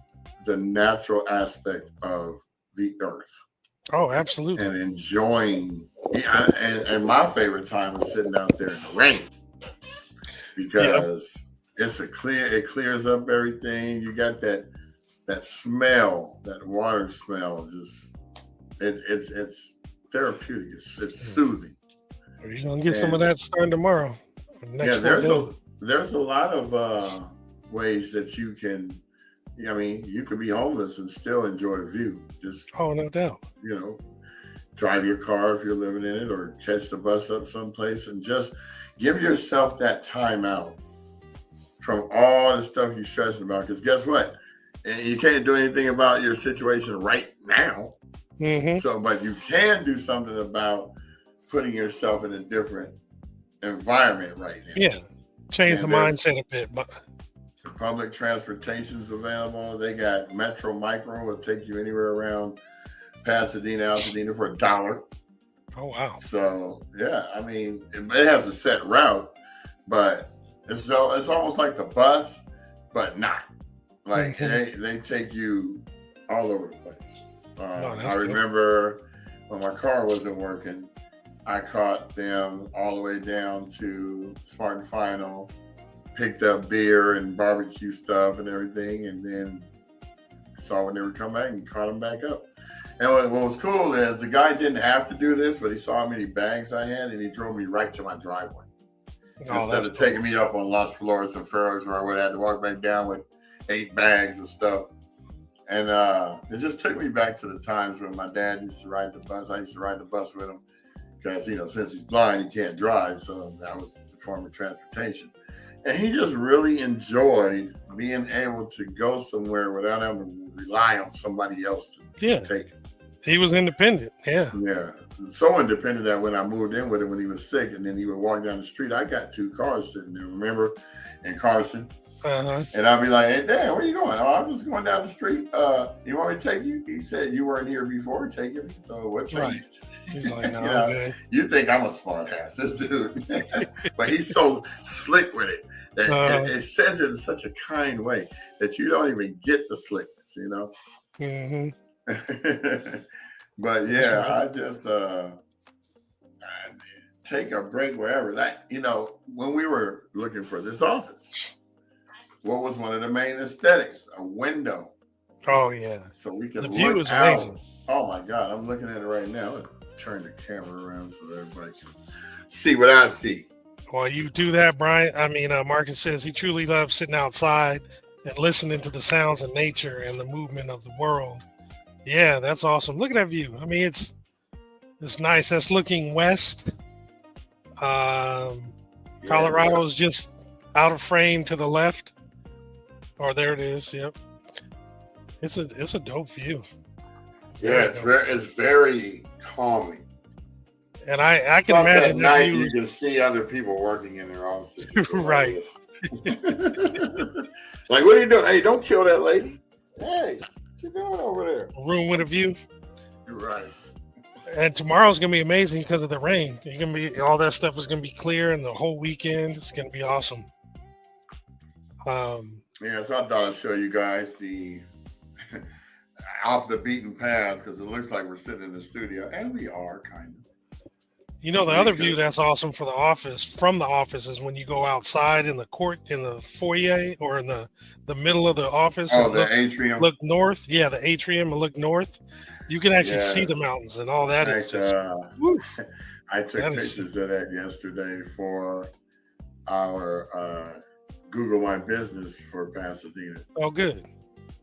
Speaker 1: the natural aspect of the earth.
Speaker 2: Oh, absolutely.
Speaker 1: And enjoying. And my favorite time is sitting out there in the rain, because it clears up everything. You got that smell, that water smell. Just it's therapeutic. It's soothing.
Speaker 2: You're gonna get some of that starting tomorrow.
Speaker 1: There's there's a lot of ways that you can. I mean, you could be homeless and still enjoy a view. Just
Speaker 2: Oh, no doubt.
Speaker 1: you know, drive your car if you're living in it, or catch the bus up someplace, and just give yourself that time out from all the stuff you're stressing about. Because guess what? You can't do anything about your situation right now.
Speaker 2: Hmm.
Speaker 1: So, but you can do something about putting yourself in a different environment right now.
Speaker 2: Yeah, change the
Speaker 1: And there's
Speaker 2: mindset a bit, but
Speaker 1: public transportation's available. They got Metro Micro will take you anywhere around Pasadena, Altadena for $1.
Speaker 2: oh wow.
Speaker 1: So yeah, I mean, it has a set route, but it's almost like the bus, but not. Like
Speaker 2: Hmm.
Speaker 1: they take you all over the place.
Speaker 2: No,
Speaker 1: I
Speaker 2: that's good.
Speaker 1: remember when my car wasn't working, I caught them all the way down to Smart and Final, picked up beer and barbecue stuff and everything, and then saw when they were coming back and caught them back up. And what was cool is the guy didn't have to do this, but he saw how many bags I had, and he drove me right to my driveway
Speaker 2: Oh,
Speaker 1: instead
Speaker 2: that's
Speaker 1: of
Speaker 2: cool.
Speaker 1: taking me up on Las Flores and Ferros, where I would have had to walk back down with 8 bags of stuff. And it just took me back to the times when my dad used to ride the bus. I used to ride the bus with him because, since he's blind, he can't drive. So that was the form of transportation. And he just really enjoyed being able to go somewhere without having to rely on somebody else to
Speaker 2: Yeah,
Speaker 1: take it.
Speaker 2: he was independent. Yeah.
Speaker 1: Yeah. So independent that when I moved in with him when he was sick, and then he would walk down the street, I got 2 cars sitting there, remember, in Carson.
Speaker 2: Uh-huh.
Speaker 1: And I'd be like, "Hey, Dad, where you going?" "Oh, I'm just going down the street. You want me to take you?" He said, "You weren't here before. Take me." So what
Speaker 2: Right.
Speaker 1: changed?
Speaker 2: He's like, no,
Speaker 1: you
Speaker 2: I'm
Speaker 1: know,
Speaker 2: good.
Speaker 1: you think I'm a smart ass, this dude. But he's so slick with it that
Speaker 2: Uh,
Speaker 1: it says it in such a kind way that you don't even get the slickness,
Speaker 2: hmm.
Speaker 1: But
Speaker 2: That's
Speaker 1: yeah,
Speaker 2: right.
Speaker 1: I just I take a break wherever. When we were looking for this office, what was one of the main aesthetics? A window,
Speaker 2: Oh yeah.
Speaker 1: so we could
Speaker 2: The view
Speaker 1: look
Speaker 2: is
Speaker 1: out.
Speaker 2: amazing.
Speaker 1: Oh my God, I'm looking at it right now. Let's turn the camera around so everybody can see what I see.
Speaker 2: While you do that, Brian, Marcus says he truly loves sitting outside and listening to the sounds of nature and the movement of the world. Yeah, that's awesome. Look at that view. I mean, it's nice. That's looking west. Um,
Speaker 1: Yeah,
Speaker 2: Colorado is just out of frame to the left. Oh, there it is. Yep. It's a dope view.
Speaker 1: yeah,
Speaker 2: Very dope.
Speaker 1: it's very calming.
Speaker 2: And I can
Speaker 1: Plus, at
Speaker 2: imagine that
Speaker 1: night
Speaker 2: view
Speaker 1: you
Speaker 2: is
Speaker 1: can see other people working in their offices.
Speaker 2: right.
Speaker 1: Like, what are you doing? Hey, don't kill that lady. Hey, what you doing over there?
Speaker 2: A room with a view.
Speaker 1: You're right.
Speaker 2: And tomorrow's gonna be amazing because of the rain. You're gonna be all that stuff is gonna be clear, and the whole weekend it's gonna be awesome. Um,
Speaker 1: Yeah, so I thought I'd show you guys the off the beaten path because it looks like we're sitting in the studio, and we are kind of.
Speaker 2: the other view that's awesome for the office from the office is when you go outside in the court, in the foyer, or in the middle of the office
Speaker 1: Oh,
Speaker 2: and
Speaker 1: the atrium.
Speaker 2: look north. Yeah, the atrium and look north. You can actually see the
Speaker 1: Yes.
Speaker 2: mountains and all that is
Speaker 1: Like,
Speaker 2: just woo,
Speaker 1: I took
Speaker 2: that is
Speaker 1: pictures of that yesterday for our Google My Business for Pasadena.
Speaker 2: oh good.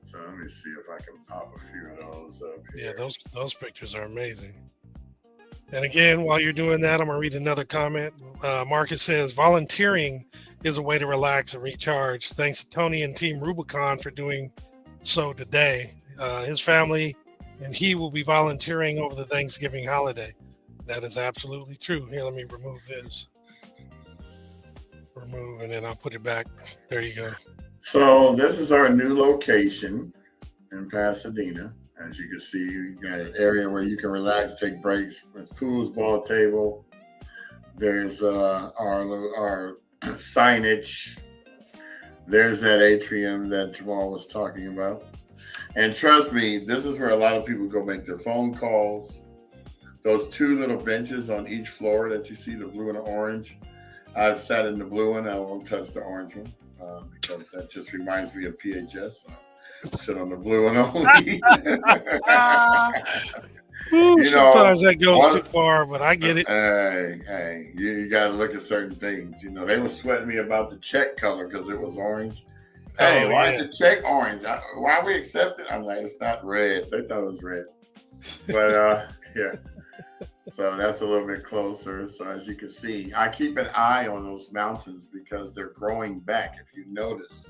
Speaker 1: So let me see if I can pop a few of those up
Speaker 2: Yeah,
Speaker 1: here.
Speaker 2: those pictures are amazing. And again, while you're doing that, I'm gonna read another comment. Marcus says volunteering is a way to relax and recharge. Thanks to Tony and Team Rubicon for doing so today. His family and he will be volunteering over the Thanksgiving holiday. That is absolutely true. Here, let me remove this. Remove, and then I'll put it back. There you go.
Speaker 1: So this is our new location in Pasadena. As you can see, you got an area where you can relax, take breaks. There's pools, ball table. There's our signage. There's that atrium that Jamal was talking about. And trust me, this is where a lot of people go make their phone calls. Those 2 little benches on each floor that you see, the blue and the orange. I've sat in the blue one. I won't touch the orange one because that just reminds me of PHS. So Sit on the blue and only.
Speaker 2: Ah, ooh,
Speaker 1: You know,
Speaker 2: sometimes that goes too
Speaker 1: one.
Speaker 2: far, but I get it.
Speaker 1: Hey, you got to look at certain things. You know, they were sweating me about the check color because it was orange. Hey,
Speaker 2: Oh
Speaker 1: why is
Speaker 2: yeah.
Speaker 1: the check orange? Why we accept it? I'm like, it's not red. They thought it was red. But yeah. So that's a little bit closer. So as you can see, I keep an eye on those mountains because they're growing back. If you notice,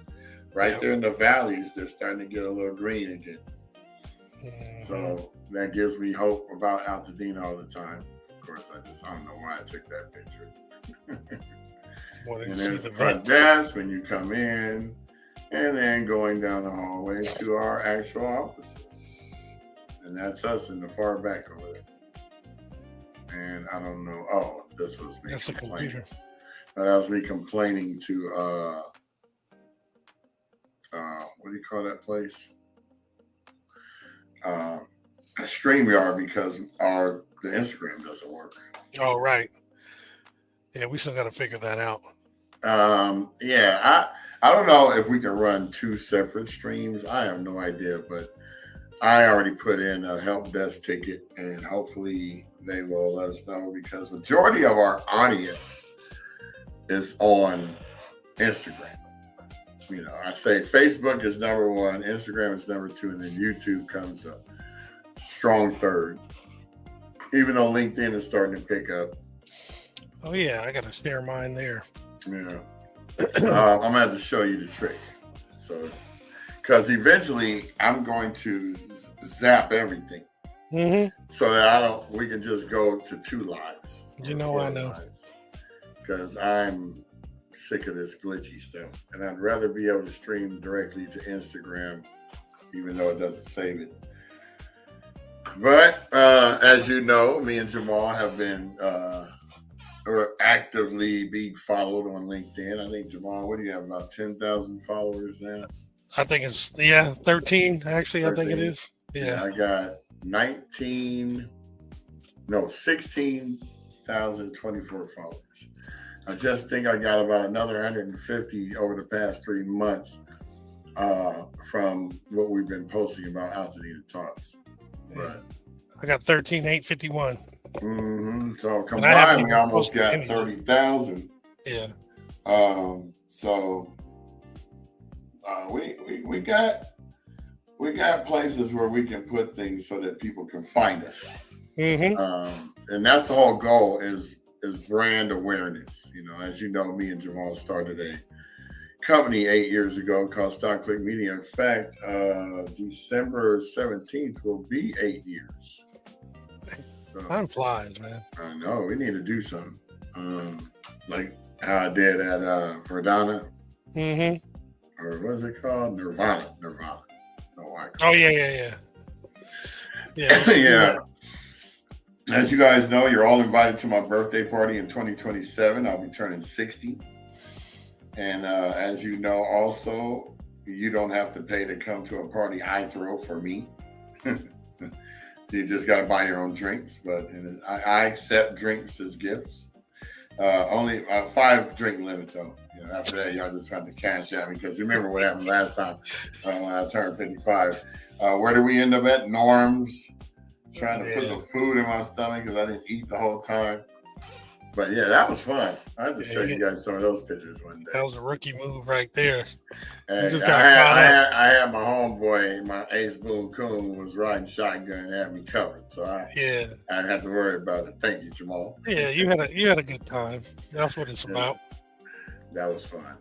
Speaker 1: right
Speaker 2: Yeah.
Speaker 1: there in the valleys, they're starting to get a little green again.
Speaker 2: Mhm.
Speaker 1: So that gives me hope about Altadena all the time. Of course, I don't know why I took that picture.
Speaker 2: Well, you
Speaker 1: And
Speaker 2: see
Speaker 1: there's
Speaker 2: the
Speaker 1: the front
Speaker 2: vent.
Speaker 1: desk when you come in, and then going down the hallway to our actual offices. And that's us in the far back over there. And I don't know. Oh, this was me
Speaker 2: That's a
Speaker 1: complaining.
Speaker 2: computer.
Speaker 1: That was me complaining to what do you call that place? Uh, StreamYard because the Instagram doesn't work.
Speaker 2: Oh right. Yeah, we still got to figure that out.
Speaker 1: Yeah, I don't know if we can run two separate streams. I have no idea, but I already put in a help desk ticket, and hopefully they will let us know because majority of our audience is on Instagram. You know, I say Facebook is number one, Instagram is number two, and then YouTube comes up strong third. Even though LinkedIn is starting to pick up.
Speaker 2: Oh yeah, I got to share mine there.
Speaker 1: Yeah, I'm gonna have to show you the trick. So, because eventually I'm going to zap everything
Speaker 2: Mm-hmm.
Speaker 1: so that we can just go to two lives.
Speaker 2: You know, I know.
Speaker 1: Because I'm sick of this glitchy stuff, and I'd rather be able to stream directly to Instagram, even though it doesn't save it. But as you know, me and Jamal have been actively being followed on LinkedIn. I think Jamal, what do you have? About 10,000 followers now.
Speaker 2: I think it's 13. Actually, 13. I think it is.
Speaker 1: Yeah, I got 16,024 followers. I just think I got about another 150 over the past 3 months from what we've been posting about Altadena Talks. But
Speaker 2: I got 13,851.
Speaker 1: Mm-hmm. So combined, we almost got 30,000.
Speaker 2: Yeah.
Speaker 1: So we got places where we can put things so that people can find us.
Speaker 2: Mm-hmm.
Speaker 1: And that's the whole goal is brand awareness. You know, as you know, me and Jamal started a company 8 years ago called Stock Click Media. In fact, December 17th will be 8 years. So,
Speaker 2: time flies, man.
Speaker 1: I know. We need to do something. Like how I did at Verdana.
Speaker 2: Mm-hmm.
Speaker 1: Or what is it called? Nirvana.
Speaker 2: Oh, yeah.
Speaker 1: Yeah. As you guys know, you're all invited to my birthday party in 2027. I'll be turning 60. And as you know, also, you don't have to pay to come to a party I throw for me. You just got to buy your own drinks. But I accept drinks as gifts. Only 5 drink limit, though. You know, after that, y'all just trying to cash out me because remember what happened last time when I turned 55. Where did we end up at? Norm's. Trying to put some food in my stomach because I didn't eat the whole time. But yeah, that was fun. I had to show you guys some of those pictures one day.
Speaker 2: That was a rookie move right there.
Speaker 1: Hey, I had my homeboy, my Ace Boone Coon, was riding shotgun and had me covered. So I didn't have to worry about it. Thank you, Jamal.
Speaker 2: Yeah, you had a good time. That's what it's about.
Speaker 1: That was fun.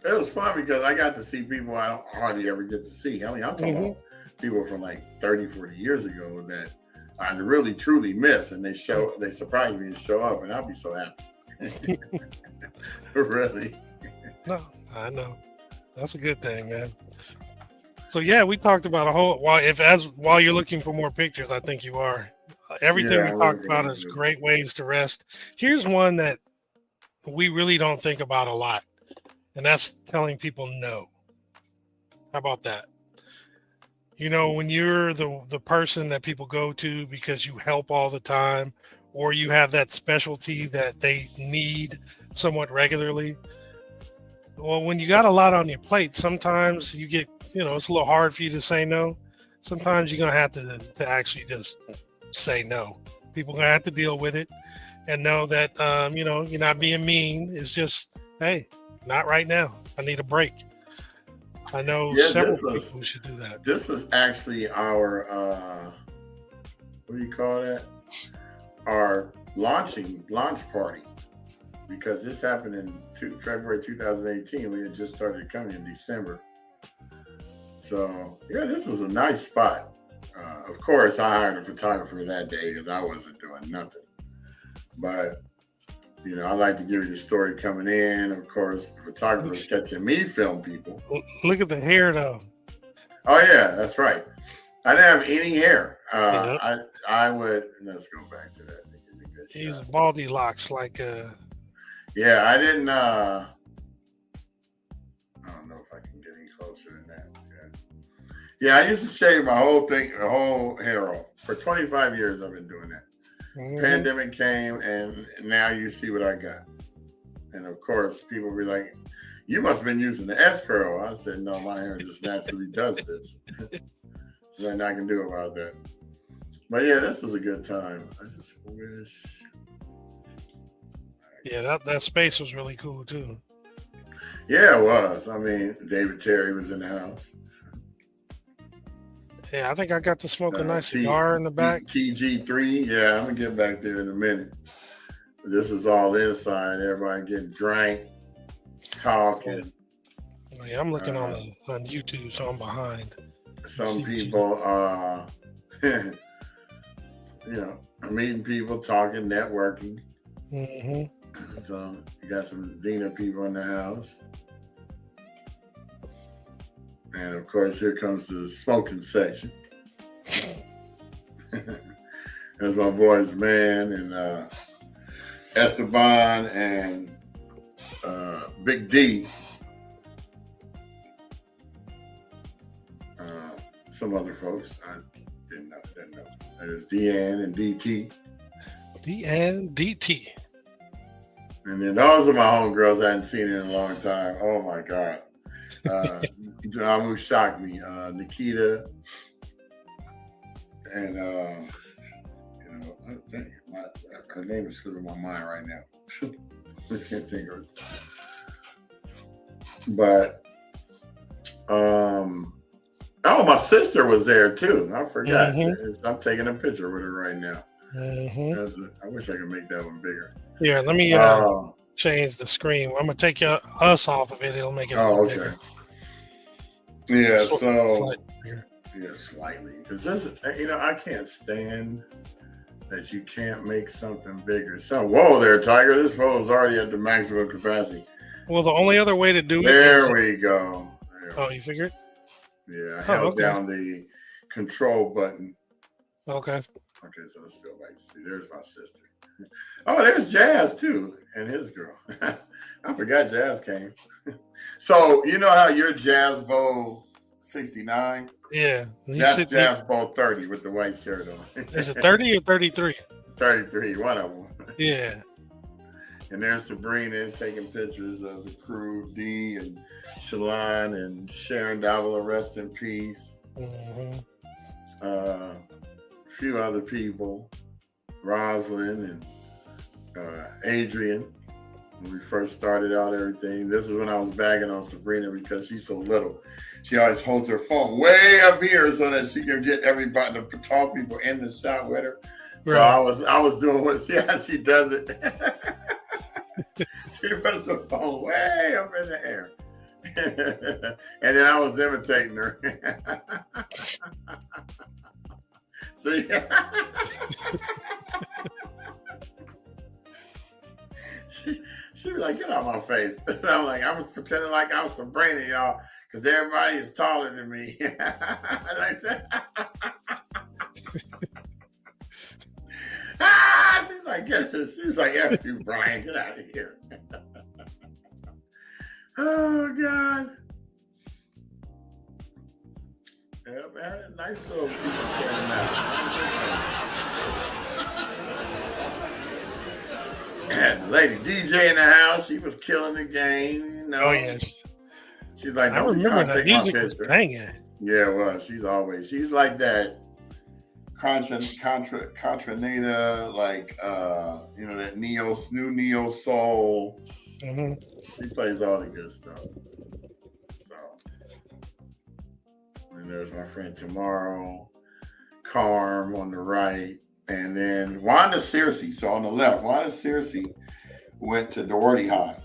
Speaker 1: It was fun because I got to see people I don't hardly ever get to see. I mean, I'm talking about people from like 30, 40 years ago that I really, truly miss. And they surprise me and show up, and I'll be so happy. Really?
Speaker 2: No, I know. That's a good thing, man. So yeah, we talked about a whole while you're looking for more pictures, I think you are. Everything we talked about is great ways to rest. Here's one that we really don't think about a lot, and that's telling people no. How about that? You know, when you're the person that people go to because you help all the time, or you have that specialty that they need somewhat regularly. Well, when you got a lot on your plate, sometimes you get it's a little hard for you to say no. Sometimes you're gonna have to actually just say no. People gonna have to deal with it and know that you're not being mean. It's just, hey, not right now. I need a break. I know
Speaker 1: Yeah,
Speaker 2: several people who should do that.
Speaker 1: this was actually our what do you call that? Our launch party, because this happened in February 2018. We had just started coming in December. So yeah, this was a nice spot. Of course, I hired a photographer that day because I wasn't doing nothing. But I like to give you the story coming in. Of course, the photographer's catching me film people.
Speaker 2: Look at the hair, though.
Speaker 1: Oh yeah, that's right. I didn't have any hair.
Speaker 2: Yep.
Speaker 1: I would. Let's go back to that.
Speaker 2: He's baldy locks, like
Speaker 1: Yeah, I didn't. I don't know if I can get any closer than that. Yeah, I used to shave my whole hair off. For 25 years, I've been doing that. Pandemic came, and now you see what I got. And of course, people be like, "You must have been using the S curl." I said, "No, my hair just naturally does this. There's nothing I can do about that." But yeah, this was a good time. I just wish.
Speaker 2: Yeah, that space was really cool too.
Speaker 1: Yeah, it was. I mean, David Terry was in the house.
Speaker 2: Yeah, I think I got to smoke a nice cigar in the back.
Speaker 1: TG3. Yeah, I'm gonna get back there in a minute. This was all inside. Everybody getting drank, talking.
Speaker 2: Yeah, I'm looking on YouTube, so I'm behind.
Speaker 1: Some people, meeting people, talking, networking. So you got some Dina people in the house. And of course, here comes the smoking section. There's my boys, Man, and Esteban, and Big D. Some other folks I didn't know. There's Deanne and DT.
Speaker 2: Deanne, DT.
Speaker 1: And then those are my homegirls I hadn't seen in a long time. Oh my God. Who shocked me. Nikita. And her name is slipping my mind right now. I can't think of it. But my sister was there too. I forgot. I'm taking a picture with her right now. I wish I could make that one bigger.
Speaker 2: Yeah, let me change the screen. I'm gonna take us off of it. It'll make it.
Speaker 1: Okay. Bigger. Yeah,
Speaker 2: Slightly.
Speaker 1: slightly. Because this, I can't stand that you can't make something bigger. So, whoa there, Tiger. This photo's already at the maximum capacity.
Speaker 2: Well, the only other way to do it.
Speaker 1: There we go.
Speaker 2: You figured?
Speaker 1: Yeah, I held down the control button.
Speaker 2: Okay.
Speaker 1: Okay, so let's go back to see. There's my sister. Oh, there's Jazz too, and his girl. I forgot Jazz came. So you know how your Jazz Bowl 69?
Speaker 2: Yeah.
Speaker 1: That's Jazz Bowl 30 with the white shirt on.
Speaker 2: Is it 30 or 33?
Speaker 1: 33, one of them.
Speaker 2: Yeah.
Speaker 1: And there's Sabrina taking pictures of the crew, D and Shalon and Sharon Davila, rest in peace. A few other people, Rosalind and Adrian. When we first started out, everything. This is when I was bagging on Sabrina because she's so little. She always holds her phone way up here so that she can get everybody, the tall people, in the shot with her. Right. So I was doing what she does it. She puts the phone way up in the air. And then I was imitating her. See? She be like, "Get out of my face." And I'm like, I was pretending like I was Sabrina, y'all, because everybody is taller than me. And I said, she's like, "F you, Brian, get out of here." Oh God. Yeah, man, nice little piece of And Lady DJ in the house, she was killing the game,
Speaker 2: Oh yes.
Speaker 1: She's like,
Speaker 2: I
Speaker 1: don't be
Speaker 2: remember
Speaker 1: trying to
Speaker 2: that
Speaker 1: take my
Speaker 2: music was
Speaker 1: picture.
Speaker 2: banging.
Speaker 1: Yeah, well, she's like that Contra Nada, like that new neo soul.
Speaker 2: Hmm.
Speaker 1: She plays all the good stuff. So, and there's my friend Tomorrow, Carm on the right, and then Wanda Searcy. So on the left, Wanda Searcy went to Doherty High.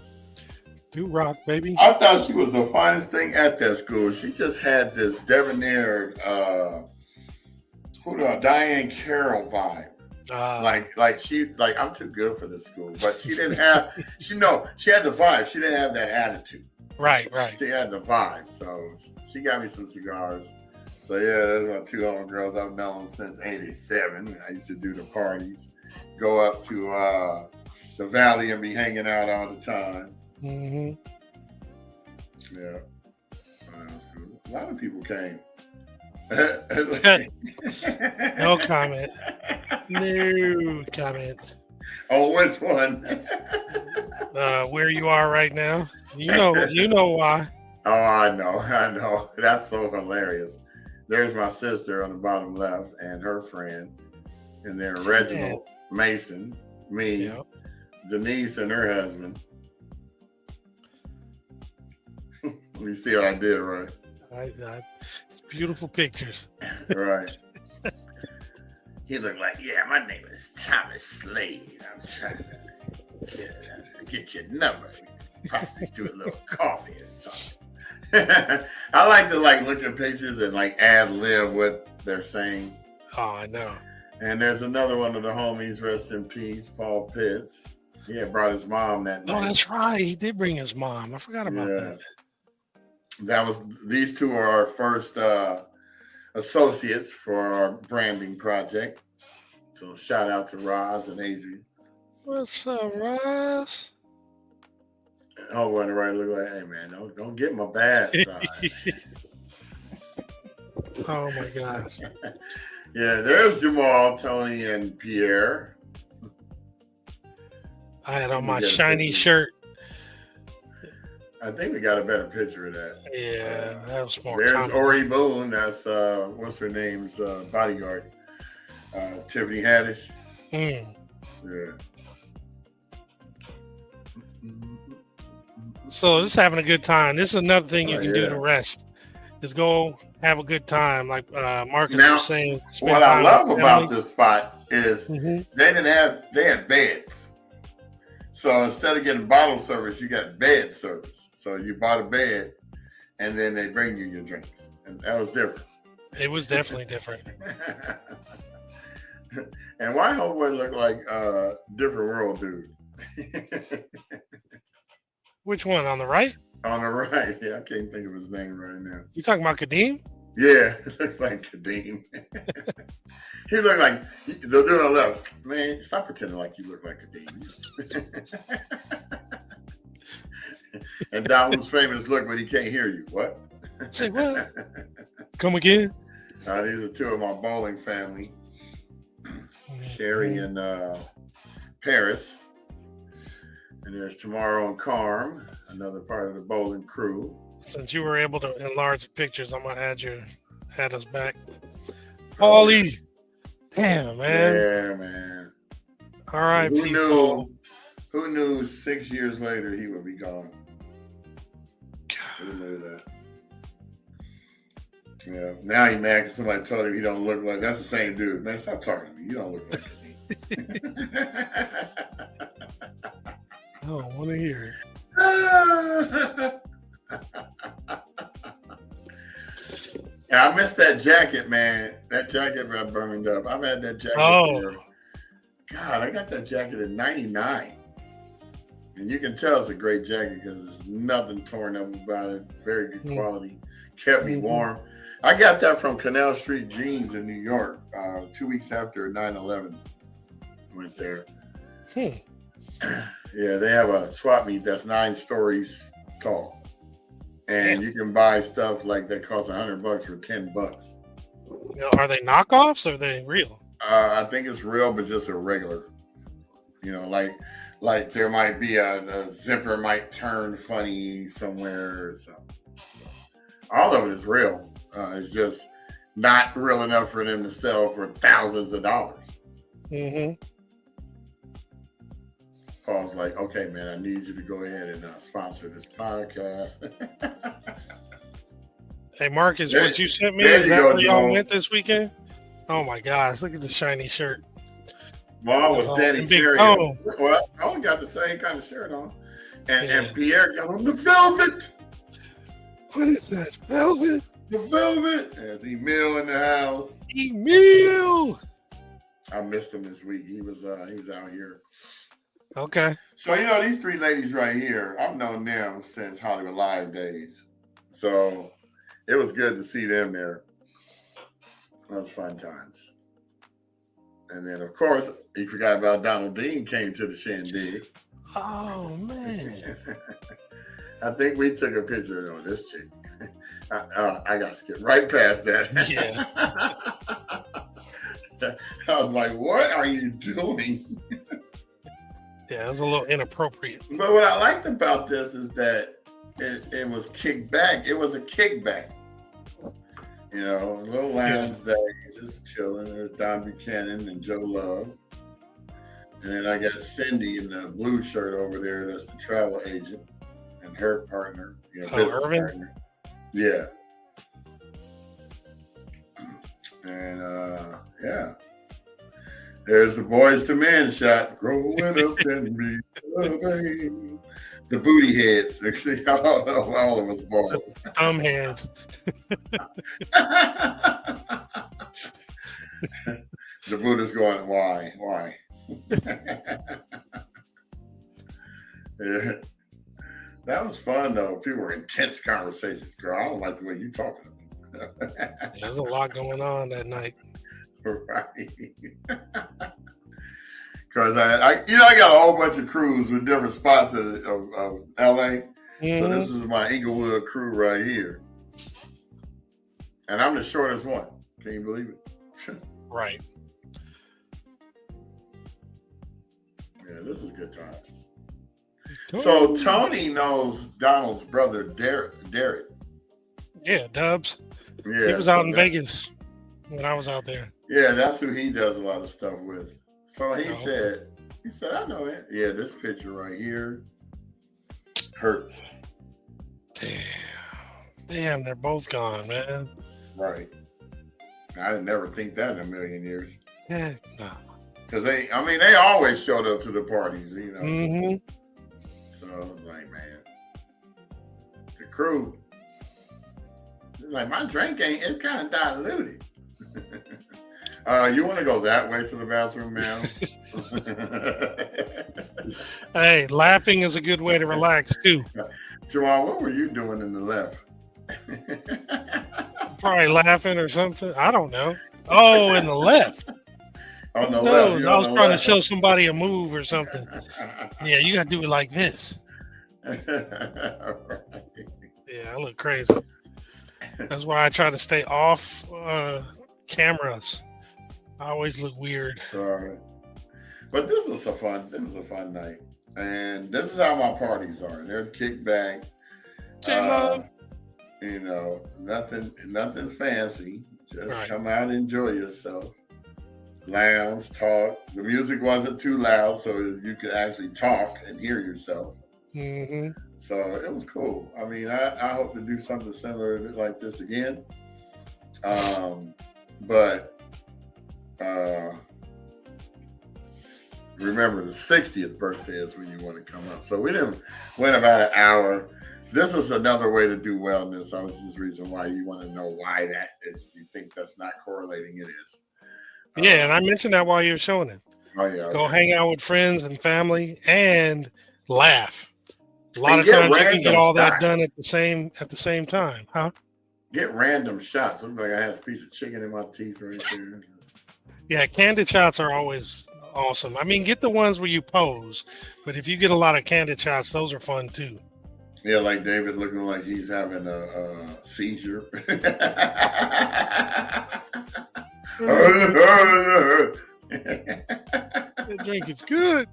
Speaker 2: Do rock, baby.
Speaker 1: I thought she was the finest thing at that school. She just had this debonair, Diane Carroll vibe. Like I'm too good for this school, but she didn't have. She had the vibe. She didn't have that attitude.
Speaker 2: Right.
Speaker 1: She had the vibe. So she got me some cigars. So yeah, those are 2 homegirls I've known since '87. I used to do the parties, go up to the valley and be hanging out all the time.
Speaker 2: Mm-hmm.
Speaker 1: Yeah, so that was cool. A lot of people came.
Speaker 2: No comment. No comment.
Speaker 1: Oh, which one?
Speaker 2: Where you are right now. You know why.
Speaker 1: Oh, I know. That's so hilarious. There's my sister on the bottom left and her friend. And then Reginald Mason, me,
Speaker 2: Yep.
Speaker 1: Denise and her husband. Let me see how I did, right?
Speaker 2: It's beautiful pictures.
Speaker 1: Right. He looked like, yeah, my name is Thomas Slade. I'm trying to get your number. Possibly do a little coffee or something. I like to look at pictures and ad lib what they're saying.
Speaker 2: Oh, I know.
Speaker 1: And there's another one of the homies, rest in peace, Paul Pitts. He had brought his mom that night.
Speaker 2: Oh, that's right. He did bring his mom. I forgot about that.
Speaker 1: These two are our first associates for our branding project. So shout out to Roz and Adrian.
Speaker 2: What's up, Roz?
Speaker 1: Oh, on the right, look like, hey man, don't get my bad side.
Speaker 2: Oh my gosh.
Speaker 1: Yeah, there's Jamal, Tony, and Pierre.
Speaker 2: I had on my shiny shirt.
Speaker 1: I think we got a better picture of that.
Speaker 2: Yeah, that was more.
Speaker 1: There's
Speaker 2: common.
Speaker 1: Ori Boone. That's what's her name's bodyguard, Tiffany Haddish.
Speaker 2: Mm.
Speaker 1: Yeah.
Speaker 2: So just having a good time. This is another thing you can do to rest. Is go have a good time, like Marcus was saying.
Speaker 1: What I love about this spot is they had beds. So instead of getting bottle service, you got bed service. So you bought a bed, and then they bring you your drinks, and that was different.
Speaker 2: It was definitely different.
Speaker 1: And why homeboy look like different world dude?
Speaker 2: Which one, on the right?
Speaker 1: On the right, yeah, I can't think of his name right now.
Speaker 2: You talking about Kadeem?
Speaker 1: Yeah, he looks like Kadeem. He looked like the dude on the left. Man, stop pretending like you look like Kadeem. And Dawood's famous look when he can't hear you. What?
Speaker 2: Say what? Come again?
Speaker 1: These are two of my bowling family. Sherry and Paris. And there's Tomorrow and Carm, another part of the bowling crew.
Speaker 2: Since you were able to enlarge the pictures, I'm gonna add us back. Paulie. Damn, man.
Speaker 1: Yeah, man.
Speaker 2: All right,
Speaker 1: so
Speaker 2: people.
Speaker 1: Who knew 6 years later he would be gone? Who knew that? Yeah. Now he mad because somebody told him he don't look like. That's the same dude. Man, stop talking to me. You don't look like me.
Speaker 2: I don't want to hear it.
Speaker 1: Yeah, I missed that jacket, man. That jacket got burned up. I've had that jacket.
Speaker 2: Oh.
Speaker 1: God, I got that jacket in '99. And you can tell it's a great jacket because there's nothing torn up about it. Very good quality. Kept me warm. I got that from Canal Street Jeans in New York 2 weeks after 9/11. Went there. Yeah, they have a swap meet that's 9 stories tall. And you can buy stuff like that costs $100 for $10.
Speaker 2: Are they knockoffs or are they real?
Speaker 1: I think it's real, but just a regular. You know, like there might be the zipper might turn funny somewhere or something. All of it is real. It's just not real enough for them to sell for thousands of dollars.
Speaker 2: Mm-hmm.
Speaker 1: Paul's like, okay, man, I need you to go ahead and sponsor this podcast.
Speaker 2: Hey, Marcus,
Speaker 1: There,
Speaker 2: what you sent me,
Speaker 1: there
Speaker 2: is
Speaker 1: you
Speaker 2: that
Speaker 1: go,
Speaker 2: where y'all
Speaker 1: Joel.
Speaker 2: went this weekend? Oh my gosh, look at the shiny shirt.
Speaker 1: Paul was
Speaker 2: It's all
Speaker 1: standing
Speaker 2: in big
Speaker 1: carrying.
Speaker 2: tone.
Speaker 1: Well, I only got the same kind of shirt on. And
Speaker 2: Yeah.
Speaker 1: Pierre got on the velvet.
Speaker 2: What is that? Velvet?
Speaker 1: The velvet. There's Emil in the house.
Speaker 2: Emil.
Speaker 1: I missed him this week. He was out here.
Speaker 2: Okay.
Speaker 1: So these three ladies right here, I've known them since Hollywood Live days. So it was good to see them there. That was fun times. And then of course you forgot about Donald Dean came to the shindig.
Speaker 2: Oh man.
Speaker 1: I think we took a picture of this chick. I got to skip right past that.
Speaker 2: Yeah.
Speaker 1: I was like, what are you doing?
Speaker 2: Yeah, it was a little inappropriate.
Speaker 1: But what I liked about this is that it was kicked back. It was a kickback. A little lounge day, just chilling. There's Don Buchanan and Joe Love. And then I got Cindy in the blue shirt over there. That's the travel agent. And her partner, business
Speaker 2: Irvin?
Speaker 1: partner. Yeah. And yeah. There's the Boys to Men shot. Growing up and be loving. The booty heads. all of us bald.
Speaker 2: Thumb hands.
Speaker 1: The Buddha's going, why? Yeah. That was fun though. People were intense conversations. Girl, I don't like the way you talking to me.
Speaker 2: There's a lot going on that night.
Speaker 1: Right. Because I got a whole bunch of crews with different spots of LA.
Speaker 2: Mm-hmm.
Speaker 1: So this is my Inglewood crew right here. And I'm the shortest one. Can you believe it?
Speaker 2: Right.
Speaker 1: Yeah, this is good times. So Tony knows Donald's brother, Derek.
Speaker 2: Yeah, Dubs.
Speaker 1: Yeah,
Speaker 2: he was out in Vegas when I was out there.
Speaker 1: Yeah, that's who he does a lot of stuff with. So he said, I know it. Yeah, this picture right here hurts.
Speaker 2: Damn, they're both gone, man.
Speaker 1: Right. I didn't never think that in a million years.
Speaker 2: Heck no.
Speaker 1: Because they always showed up to the parties,
Speaker 2: Mm-hmm.
Speaker 1: So I was like, man, the crew, like my drink it's kind of diluted. You want to go that way to the bathroom, man?
Speaker 2: Hey, laughing is a good way to relax too.
Speaker 1: Jamal, what were you doing in the left?
Speaker 2: Probably laughing or something. I don't know. Oh, in the left.
Speaker 1: On the
Speaker 2: No,
Speaker 1: left.
Speaker 2: I was trying to show somebody a move or something. Yeah, you got to do it like this.
Speaker 1: Right.
Speaker 2: Yeah, I look crazy. That's why I try to stay off cameras. I always look weird.
Speaker 1: Right. But this was a fun night. And this is how my parties are. They're kicked back. Nothing fancy. Just come out and enjoy yourself. Lounge, talk. The music wasn't too loud, so you could actually talk and hear yourself.
Speaker 2: Mm-hmm.
Speaker 1: So it was cool. I mean, I hope to do something similar like this again. But remember, the 60th birthday is when you want to come up. So we went about an hour. This is another way to do wellness. I was just reason why you want to know why that is. You think that's not correlating. It is.
Speaker 2: Yeah, and I mentioned that while you were showing it.
Speaker 1: Oh yeah.
Speaker 2: Go hang out with friends and family and laugh. A lot of times you can get all that done at the same time, huh?
Speaker 1: Get random shots. Looks like I have a piece of chicken in my teeth right there.
Speaker 2: Yeah, candid shots are always awesome. I mean, get the ones where you pose, but if you get a lot of candid shots, those are fun too.
Speaker 1: Yeah, like David looking like he's having a seizure.
Speaker 2: That drink is good.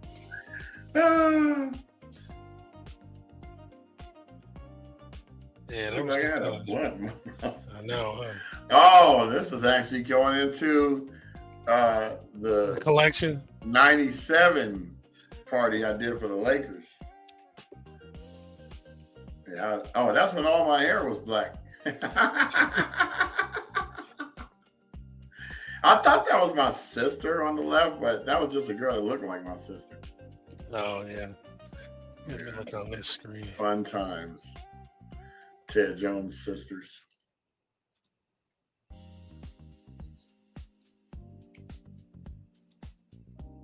Speaker 2: Yeah, that
Speaker 1: Looked
Speaker 2: was
Speaker 1: like I
Speaker 2: good
Speaker 1: had a
Speaker 2: times.
Speaker 1: blunt.
Speaker 2: I know. Huh?
Speaker 1: Oh, this is actually going into
Speaker 2: The
Speaker 1: the
Speaker 2: collection.
Speaker 1: 97 party I did for the Lakers. Yeah. Oh, that's when all my hair was black. I thought that was my sister on the left, but that was just a girl that looked like my sister.
Speaker 2: Oh yeah. Let me look on this screen.
Speaker 1: Fun times. Ted Jones sisters.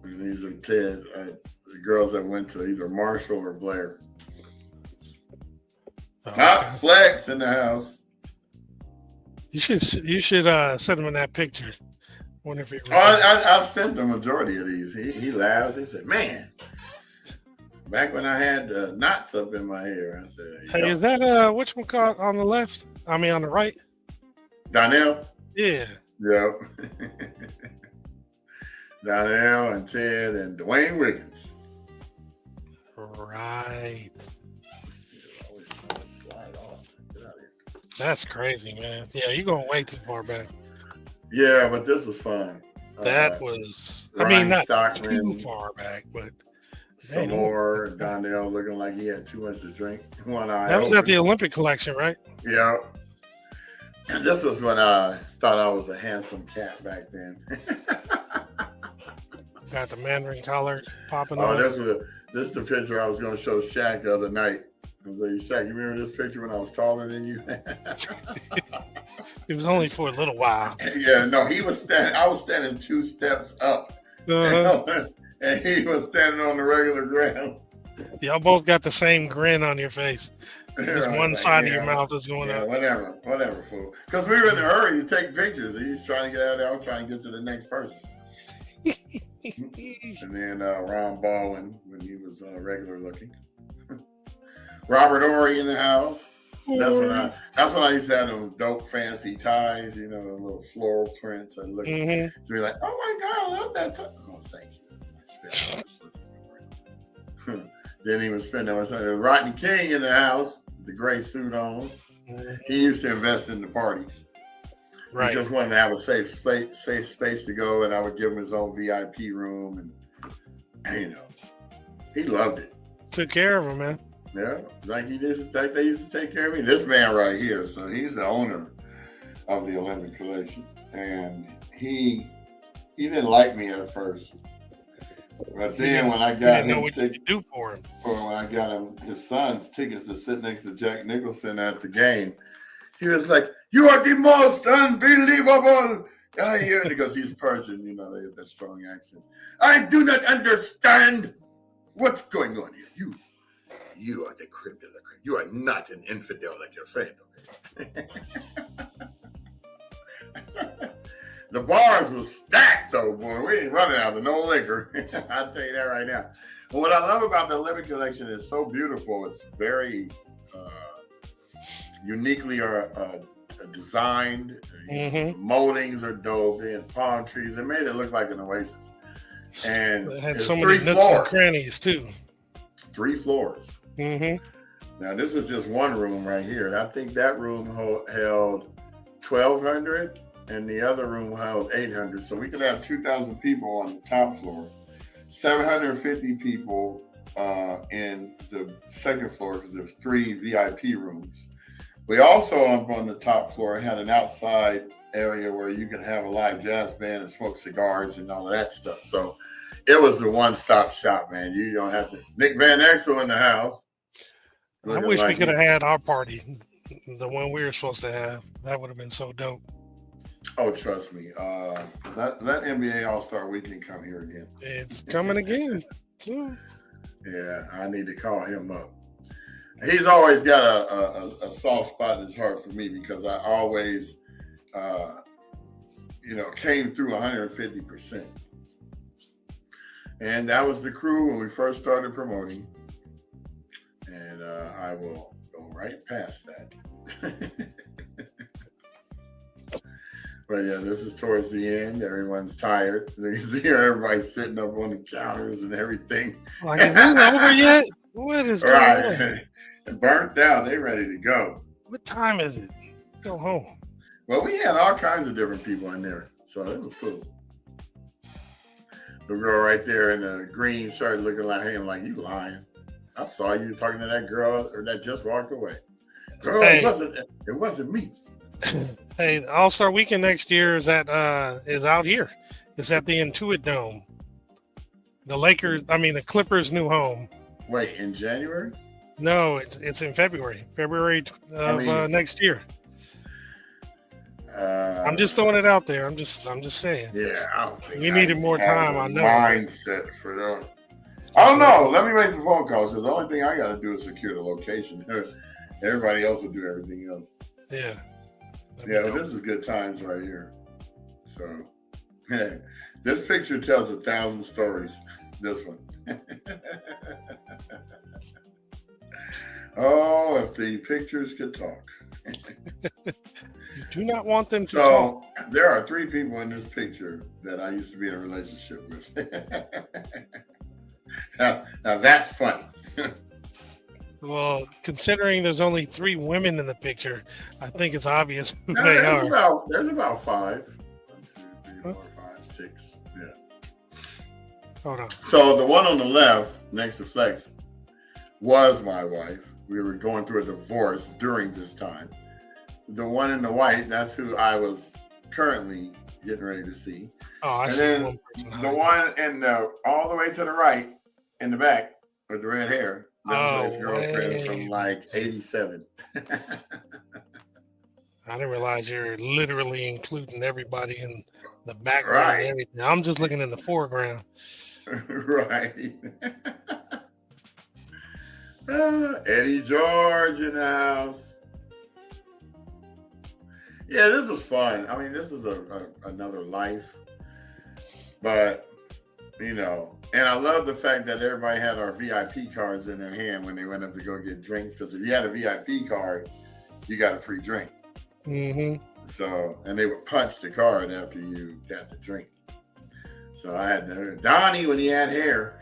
Speaker 1: And these are Ted, the girls that went to either Marshall or Blair.
Speaker 2: Okay.
Speaker 1: Flex in the house.
Speaker 2: You should send him in that picture. Wonder if he.
Speaker 1: I've sent the majority of these. He laughs. He said, "Man, back when I had the knots up in my hair," I said,
Speaker 2: Hey, is that whatchamacallit on the left? I mean, on the right.
Speaker 1: Donnell.
Speaker 2: Yeah.
Speaker 1: Yep. Donnell and Ted and Dwayne Wiggins.
Speaker 2: Right. That's crazy, man. Yeah, you're going way too far back.
Speaker 1: Yeah, but this was fun.
Speaker 2: That was,
Speaker 1: Ryan
Speaker 2: not
Speaker 1: Stockman,
Speaker 2: too far back, but
Speaker 1: some more. Donnell looking like he had too much to drink. One eye.
Speaker 2: That was at the Olympic collection, right?
Speaker 1: Yeah. And this was when I thought I was a handsome cat back then.
Speaker 2: Got the Mandarin collar popping
Speaker 1: Oh,
Speaker 2: on.
Speaker 1: this is the picture I was going to show Shaq the other night. I was like, Shaq, you remember this picture when I was taller than you?
Speaker 2: It was only for a little while.
Speaker 1: Yeah, no, he was standing. I was standing 2 steps up, and he was standing on the regular ground.
Speaker 2: Y'all both got the same grin on your face. Just one side of your mouth is going up.
Speaker 1: Whatever, fool. Because we were in a hurry to take pictures. He was trying to get out of there. I was trying to get to the next person. And then Ron Baldwin, when he was regular looking. Robert Ory in the house. That's when I used to have them dope fancy ties, the little floral prints. I look to be like, oh my God, I love that tie. Oh, thank you. Then he was spending Rodney King in the house, the gray suit on. He used to invest in the parties. Right. He just wanted to have a safe space to go, and I would give him his own VIP room, and he loved it.
Speaker 2: Took care of him, man.
Speaker 1: Yeah, like they used to take care of me. This man right here, so he's the owner of the Olympic collection, and he didn't like me at first, but then when I got him,
Speaker 2: what you do for him,
Speaker 1: or when I got him his son's tickets to sit next to Jack Nicholson at the game, he was like, "You are the most unbelievable." I hear it because he's Persian, they have that strong accent. I do not understand what's going on here. You are the crime de la crime. You are not an infidel like your friend. Okay? The bars was stacked, though, boy. We ain't running out of no liquor. I'll tell you that right now. But what I love about the Olympic collection is so beautiful. It's very uniquely designed. The moldings are dope. And palm trees. It made it look like an oasis. And
Speaker 2: it had so many nooks and crannies, too.
Speaker 1: 3 floors. Now, this is just one room right here. And I think that room held 1,200 and the other room held 800. So we could have 2,000 people on the top floor, 750 people in the second floor because there's 3 VIP rooms. We also, up on the top floor, had an outside area where you could have a live jazz band and smoke cigars and all of that stuff. So it was the one-stop shop, man. You don't have to. Nick Van Exel in the house.
Speaker 2: I wish we could have had our party, the one we were supposed to have. That would have been so dope.
Speaker 1: Oh, trust me. Let NBA All-Star Weekend come here again.
Speaker 2: It's coming again.
Speaker 1: Yeah, I need to call him up. He's always got a soft spot in his heart for me because I always, came through 150%. And that was the crew when we first started promoting. And I will go right past that. But yeah, this is towards the end. Everyone's tired. You can see everybody sitting up on the counters and everything.
Speaker 2: Like, is it over yet? What is going on?
Speaker 1: Burnt out. They ready to go.
Speaker 2: What time is it? Go home.
Speaker 1: Well, we had all kinds of different people in there, so it was cool. The girl right there in the green shirt looking like him, like, you lying. I saw you talking to that girl or that just walked away. Girl,
Speaker 2: Hey.
Speaker 1: it wasn't me.
Speaker 2: Hey, All-Star Weekend next year is out here. It's at the Intuit Dome. The Clippers' new home.
Speaker 1: Wait, in January?
Speaker 2: No, it's in February of next year. I'm just throwing it out there. I'm just saying.
Speaker 1: Yeah, I don't think
Speaker 2: we needed more time. I know.
Speaker 1: Mindset for that. I don't know. Let me make some phone calls because the only thing I got to do is secure the location. Everybody else will do everything else.
Speaker 2: Yeah.
Speaker 1: Yeah, well, this is good times right here. So, this picture tells 1,000 stories. This one. Oh, if the pictures could talk.
Speaker 2: You do not want them to
Speaker 1: talk. There are 3 people in this picture that I used to be in a relationship with. Now that's funny.
Speaker 2: Well, considering there's only 3 women in the picture, I think it's obvious who they are.
Speaker 1: There's about 5. 1, 2, 3, 4, 5, 6. Yeah.
Speaker 2: Hold on.
Speaker 1: So the one on the left, next to Flex, was my wife. We were going through a divorce during this time. The one in the white, that's who I was currently getting ready to see.
Speaker 2: Oh, I
Speaker 1: and
Speaker 2: see
Speaker 1: then
Speaker 2: one person.
Speaker 1: The one in all the way to the right, in the back, with the red hair. That's his girlfriend from like 87.
Speaker 2: I didn't realize you're literally including everybody in the background and everything. I'm just looking in the foreground.
Speaker 1: Right. Eddie George in the house. Yeah, this was fun. I mean, this is another life. But, and I love the fact that everybody had our VIP cards in their hand when they went up to go get drinks. Because if you had a VIP card, you got a free drink.
Speaker 2: Mm-hmm.
Speaker 1: So, and they would punch the card after you got the drink. So I had Donnie when he had hair.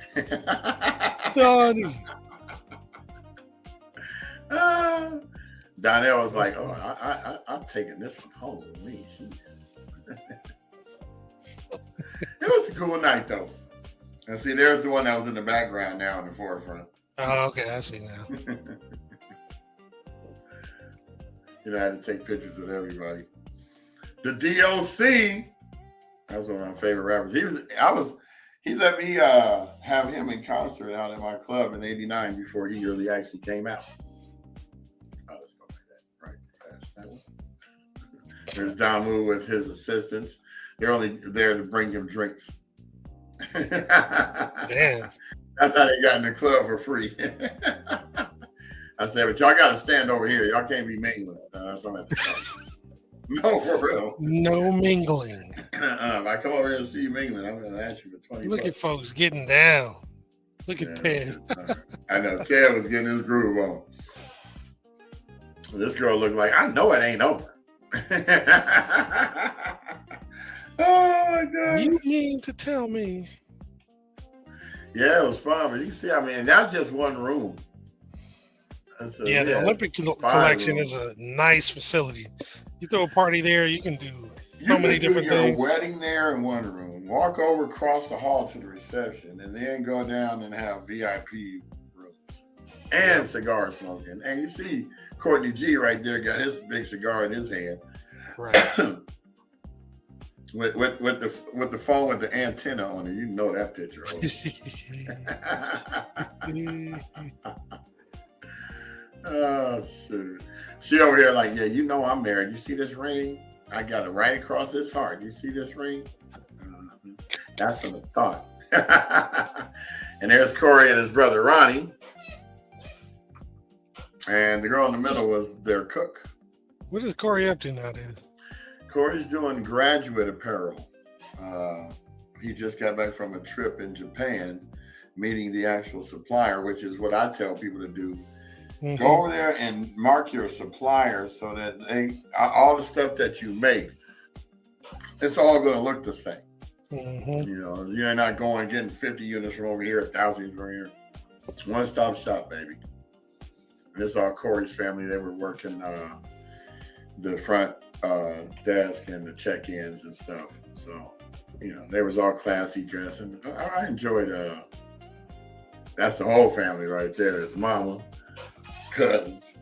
Speaker 2: Donnie.
Speaker 1: Donnell was like, I'm taking this one home with me. She is. It was a cool night, though. And see, there's the one that was in the background now in the forefront.
Speaker 2: Oh, okay. I see now.
Speaker 1: I had to take pictures with everybody. The DOC, that was one of my favorite rappers. He let me have him in concert out at my club in '89 before he really actually came out. Let's go like that right past that one. There's Damu with his assistants. They're only there to bring him drinks.
Speaker 2: Damn.
Speaker 1: That's how they got in the club for free. I said, but y'all got to stand over here. Y'all can't be mingling. So I'm at the top. No, for real.
Speaker 2: No mingling.
Speaker 1: If I come over here to see you mingling, I'm going to ask you for 20
Speaker 2: Look
Speaker 1: bucks.
Speaker 2: at folks getting down. Look at Ted.
Speaker 1: I know. Ted was getting his groove on. This girl looked like, I know it ain't over. Oh, my God.
Speaker 2: You mean to tell me?
Speaker 1: Yeah, it was fun. But you can see, that's just one room.
Speaker 2: The Olympic Collection is a nice facility. You throw a party there, you can do so many different things.
Speaker 1: You can do your wedding there in one room, walk over across the hall to the reception, and then go down and have VIP rooms and cigar smoking. And you see Courtney G right there got his big cigar in his hand.
Speaker 2: Right.
Speaker 1: with the phone with the antenna on it. You know that picture. Oh, shoot. She over here like, yeah, I'm married. You see this ring? I got it right across this heart. You see this ring? That's what I thought. And there's Corey and his brother Ronnie. And the girl in the middle was their cook.
Speaker 2: What is Corey up to nowadays?
Speaker 1: Corey's doing graduate apparel. He just got back from a trip in Japan, meeting the actual supplier, which is what I tell people to do. Mm-hmm. Go over there and mark your suppliers so that all the stuff that you make, it's all going to look the same. Mm-hmm. You're not going getting 50 units from over here, 1,000 from here. It's one-stop shop, baby. And it's all Corey's family. They were working the front desk and the check-ins and stuff. So, they was all classy dressing. I enjoyed. That's the whole family right there. His mama, cousins.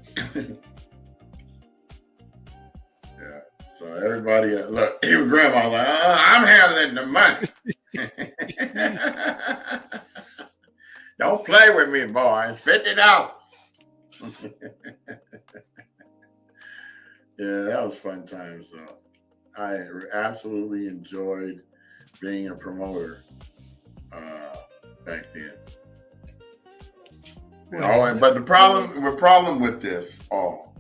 Speaker 1: Yeah. So everybody, look, even grandma like, I'm handling the money. Don't play with me, boys. $50. Yeah, that was fun times though. I absolutely enjoyed being a promoter back then. But the problem with this all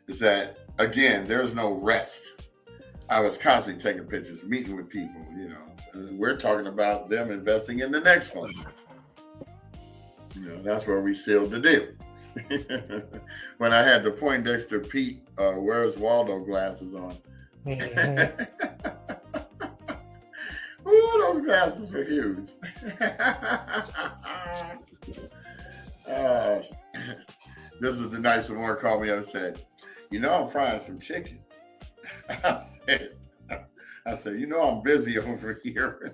Speaker 1: is that, again, there's no rest. I was constantly taking pictures, meeting with people, and we're talking about them investing in the next one. That's where we sealed the deal. When I had the Poindexter Pete, Where's Waldo glasses on. Ooh, those glasses were huge. This is the night someone called me up and said, I'm frying some chicken. I said, I'm busy over here.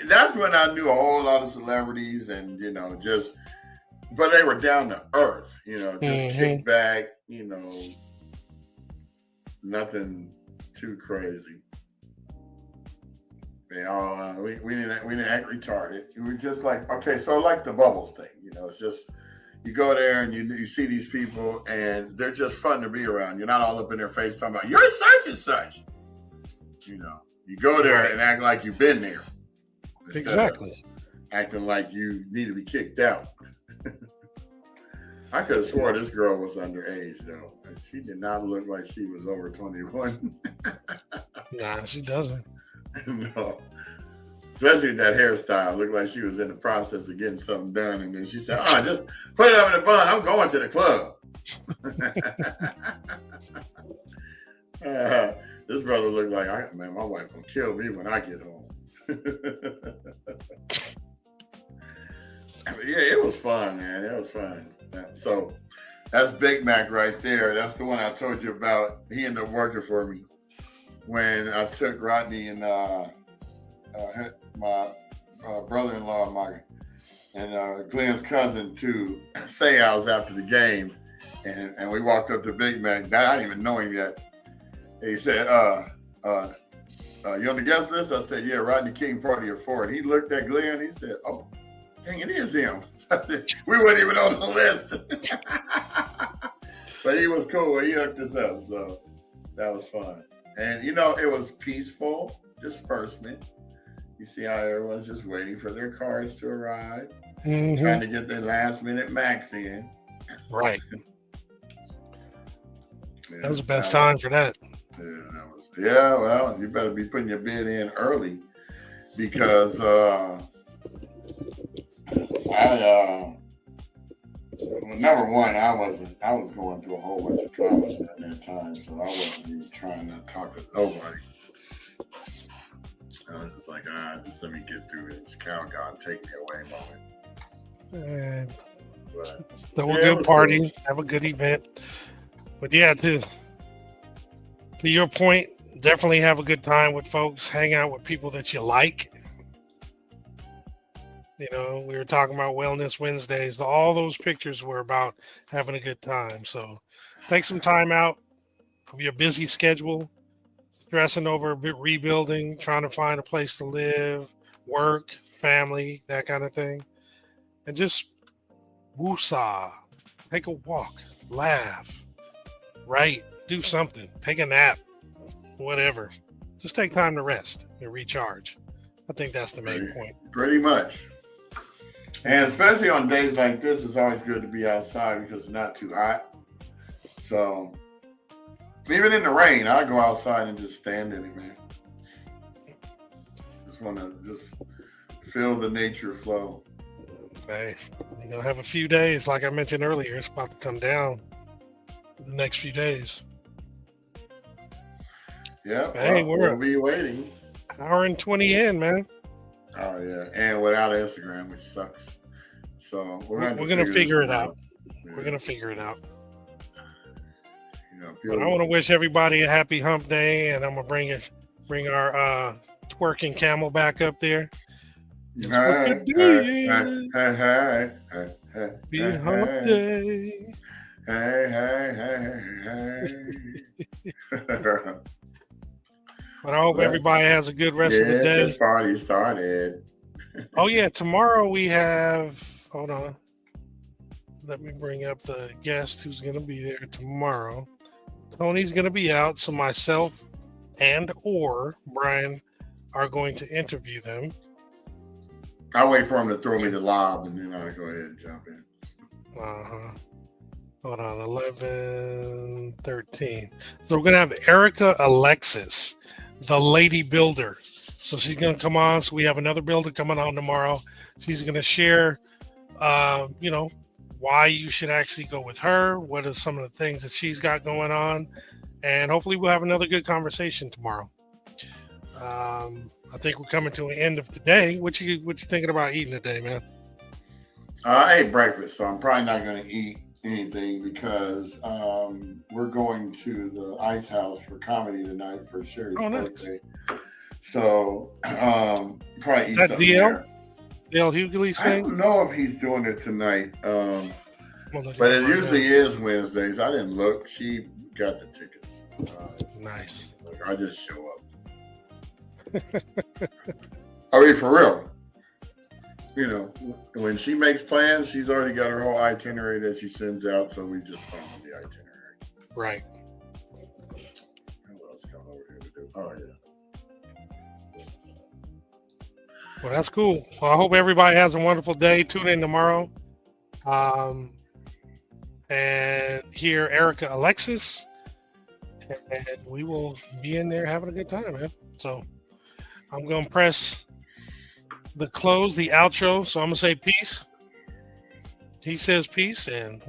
Speaker 1: That's when I knew a whole lot of celebrities and, but they were down to earth, just kick back, nothing too crazy. We didn't act retarded. We were just like, okay, so like the Bubbles thing, it's just, you go there and you see these people and they're just fun to be around. You're not all up in their face talking about, you're such and such. You go there and act like you've been there.
Speaker 2: Exactly.
Speaker 1: Acting like you need to be kicked out. I could have swore this girl was underage, though. She did not look like she was over 21.
Speaker 2: Nah, she doesn't.
Speaker 1: No. Especially that hairstyle. Looked like she was in the process of getting something done. And then she said, just put it up in the bun. I'm going to the club. This brother looked like, my wife will kill me when I get home. Yeah, it was fun, man. It was fun. So that's Big Mac right there. That's the one I told you about. He ended up working for me when I took Rodney and my brother-in-law and Glenn's cousin to Sayals after the game, and we walked up to Big Mac. I didn't even know him yet. And he said, you on the guest list? I said, yeah, Rodney King, party of four. And he looked at Glenn. He said, oh, dang, it is him. We weren't even on the list. But he was cool. He hooked us up. So that was fun. And, it was peaceful disbursement. You see how everyone's just waiting for their cars to arrive, trying to get their last minute max in.
Speaker 2: Right. That was the best time for that.
Speaker 1: Yeah, well, you better be putting your bid in early because number one, I was going through a whole bunch of trouble at that time, so I wasn't even trying to talk to nobody. I was just like, just let me get through this cow god take me away moment.
Speaker 2: Still a good party, cool. Have a good event. But yeah, to your point, definitely have a good time with folks, hang out with people that you like. We were talking about Wellness Wednesdays. All those pictures were about having a good time. So take some time out of your busy schedule, stressing over a bit, rebuilding, trying to find a place to live, work, family, that kind of thing. And just woosah, take a walk, laugh, write, do something, take a nap, whatever. Just take time to rest and recharge. I think that's the main point.
Speaker 1: Pretty much. And especially on days like this, it's always good to be outside because it's not too hot. So even in the rain, I go outside and just stand in it, man. Just want to just feel the nature flow.
Speaker 2: Hey, have a few days. Like I mentioned earlier, it's about to come down the next few days.
Speaker 1: Yeah,
Speaker 2: hey,
Speaker 1: we'll be waiting.
Speaker 2: Hour and 20 in, man.
Speaker 1: Oh, yeah. And without Instagram, which sucks. So
Speaker 2: we're gonna figure it out.
Speaker 1: Yeah.
Speaker 2: We're gonna figure it out.
Speaker 1: You know,
Speaker 2: But I want to wish everybody a happy hump day, and I'm gonna bring our twerking camel back up there. It's what the day is. Be hump day. But I hope everybody has a good rest of the day.
Speaker 1: This party started.
Speaker 2: Oh yeah, tomorrow we have. Hold on. Let me bring up the guest who's going to be there tomorrow. Tony's going to be out, so myself and or Brian are going to interview them.
Speaker 1: I'll wait for him to throw me the lob, and then I'll go ahead and jump in.
Speaker 2: Hold on, 11:13. So we're going to have Erica Alexis, the lady builder. So she's going to come on. So we have another builder coming on tomorrow. She's going to share, why you should actually go with her. What are some of the things that she's got going on? And hopefully we'll have another good conversation tomorrow. I think we're coming to an end of today. What you thinking about eating today, man?
Speaker 1: I ate breakfast, so I'm probably not going to eat anything because we're going to the Ice House for comedy tonight for Sherry's birthday. So probably eat something there. Dale Hughley's thing? I don't know if he's doing it tonight. But it usually is Wednesdays. I didn't look. She got the tickets.
Speaker 2: Nice.
Speaker 1: I just show up. I mean, for real. You know, when she makes plans, she's already got her whole itinerary that she sends out, so we just follow the itinerary.
Speaker 2: Right.
Speaker 1: What else come over here to do? Oh, yeah.
Speaker 2: Well, that's cool. Well, I hope everybody has a wonderful day. Tune in tomorrow. And hear Erica Alexis. And we will be in there having a good time, man. So I'm going to press the close, the outro. So I'm going to say peace. He says peace, and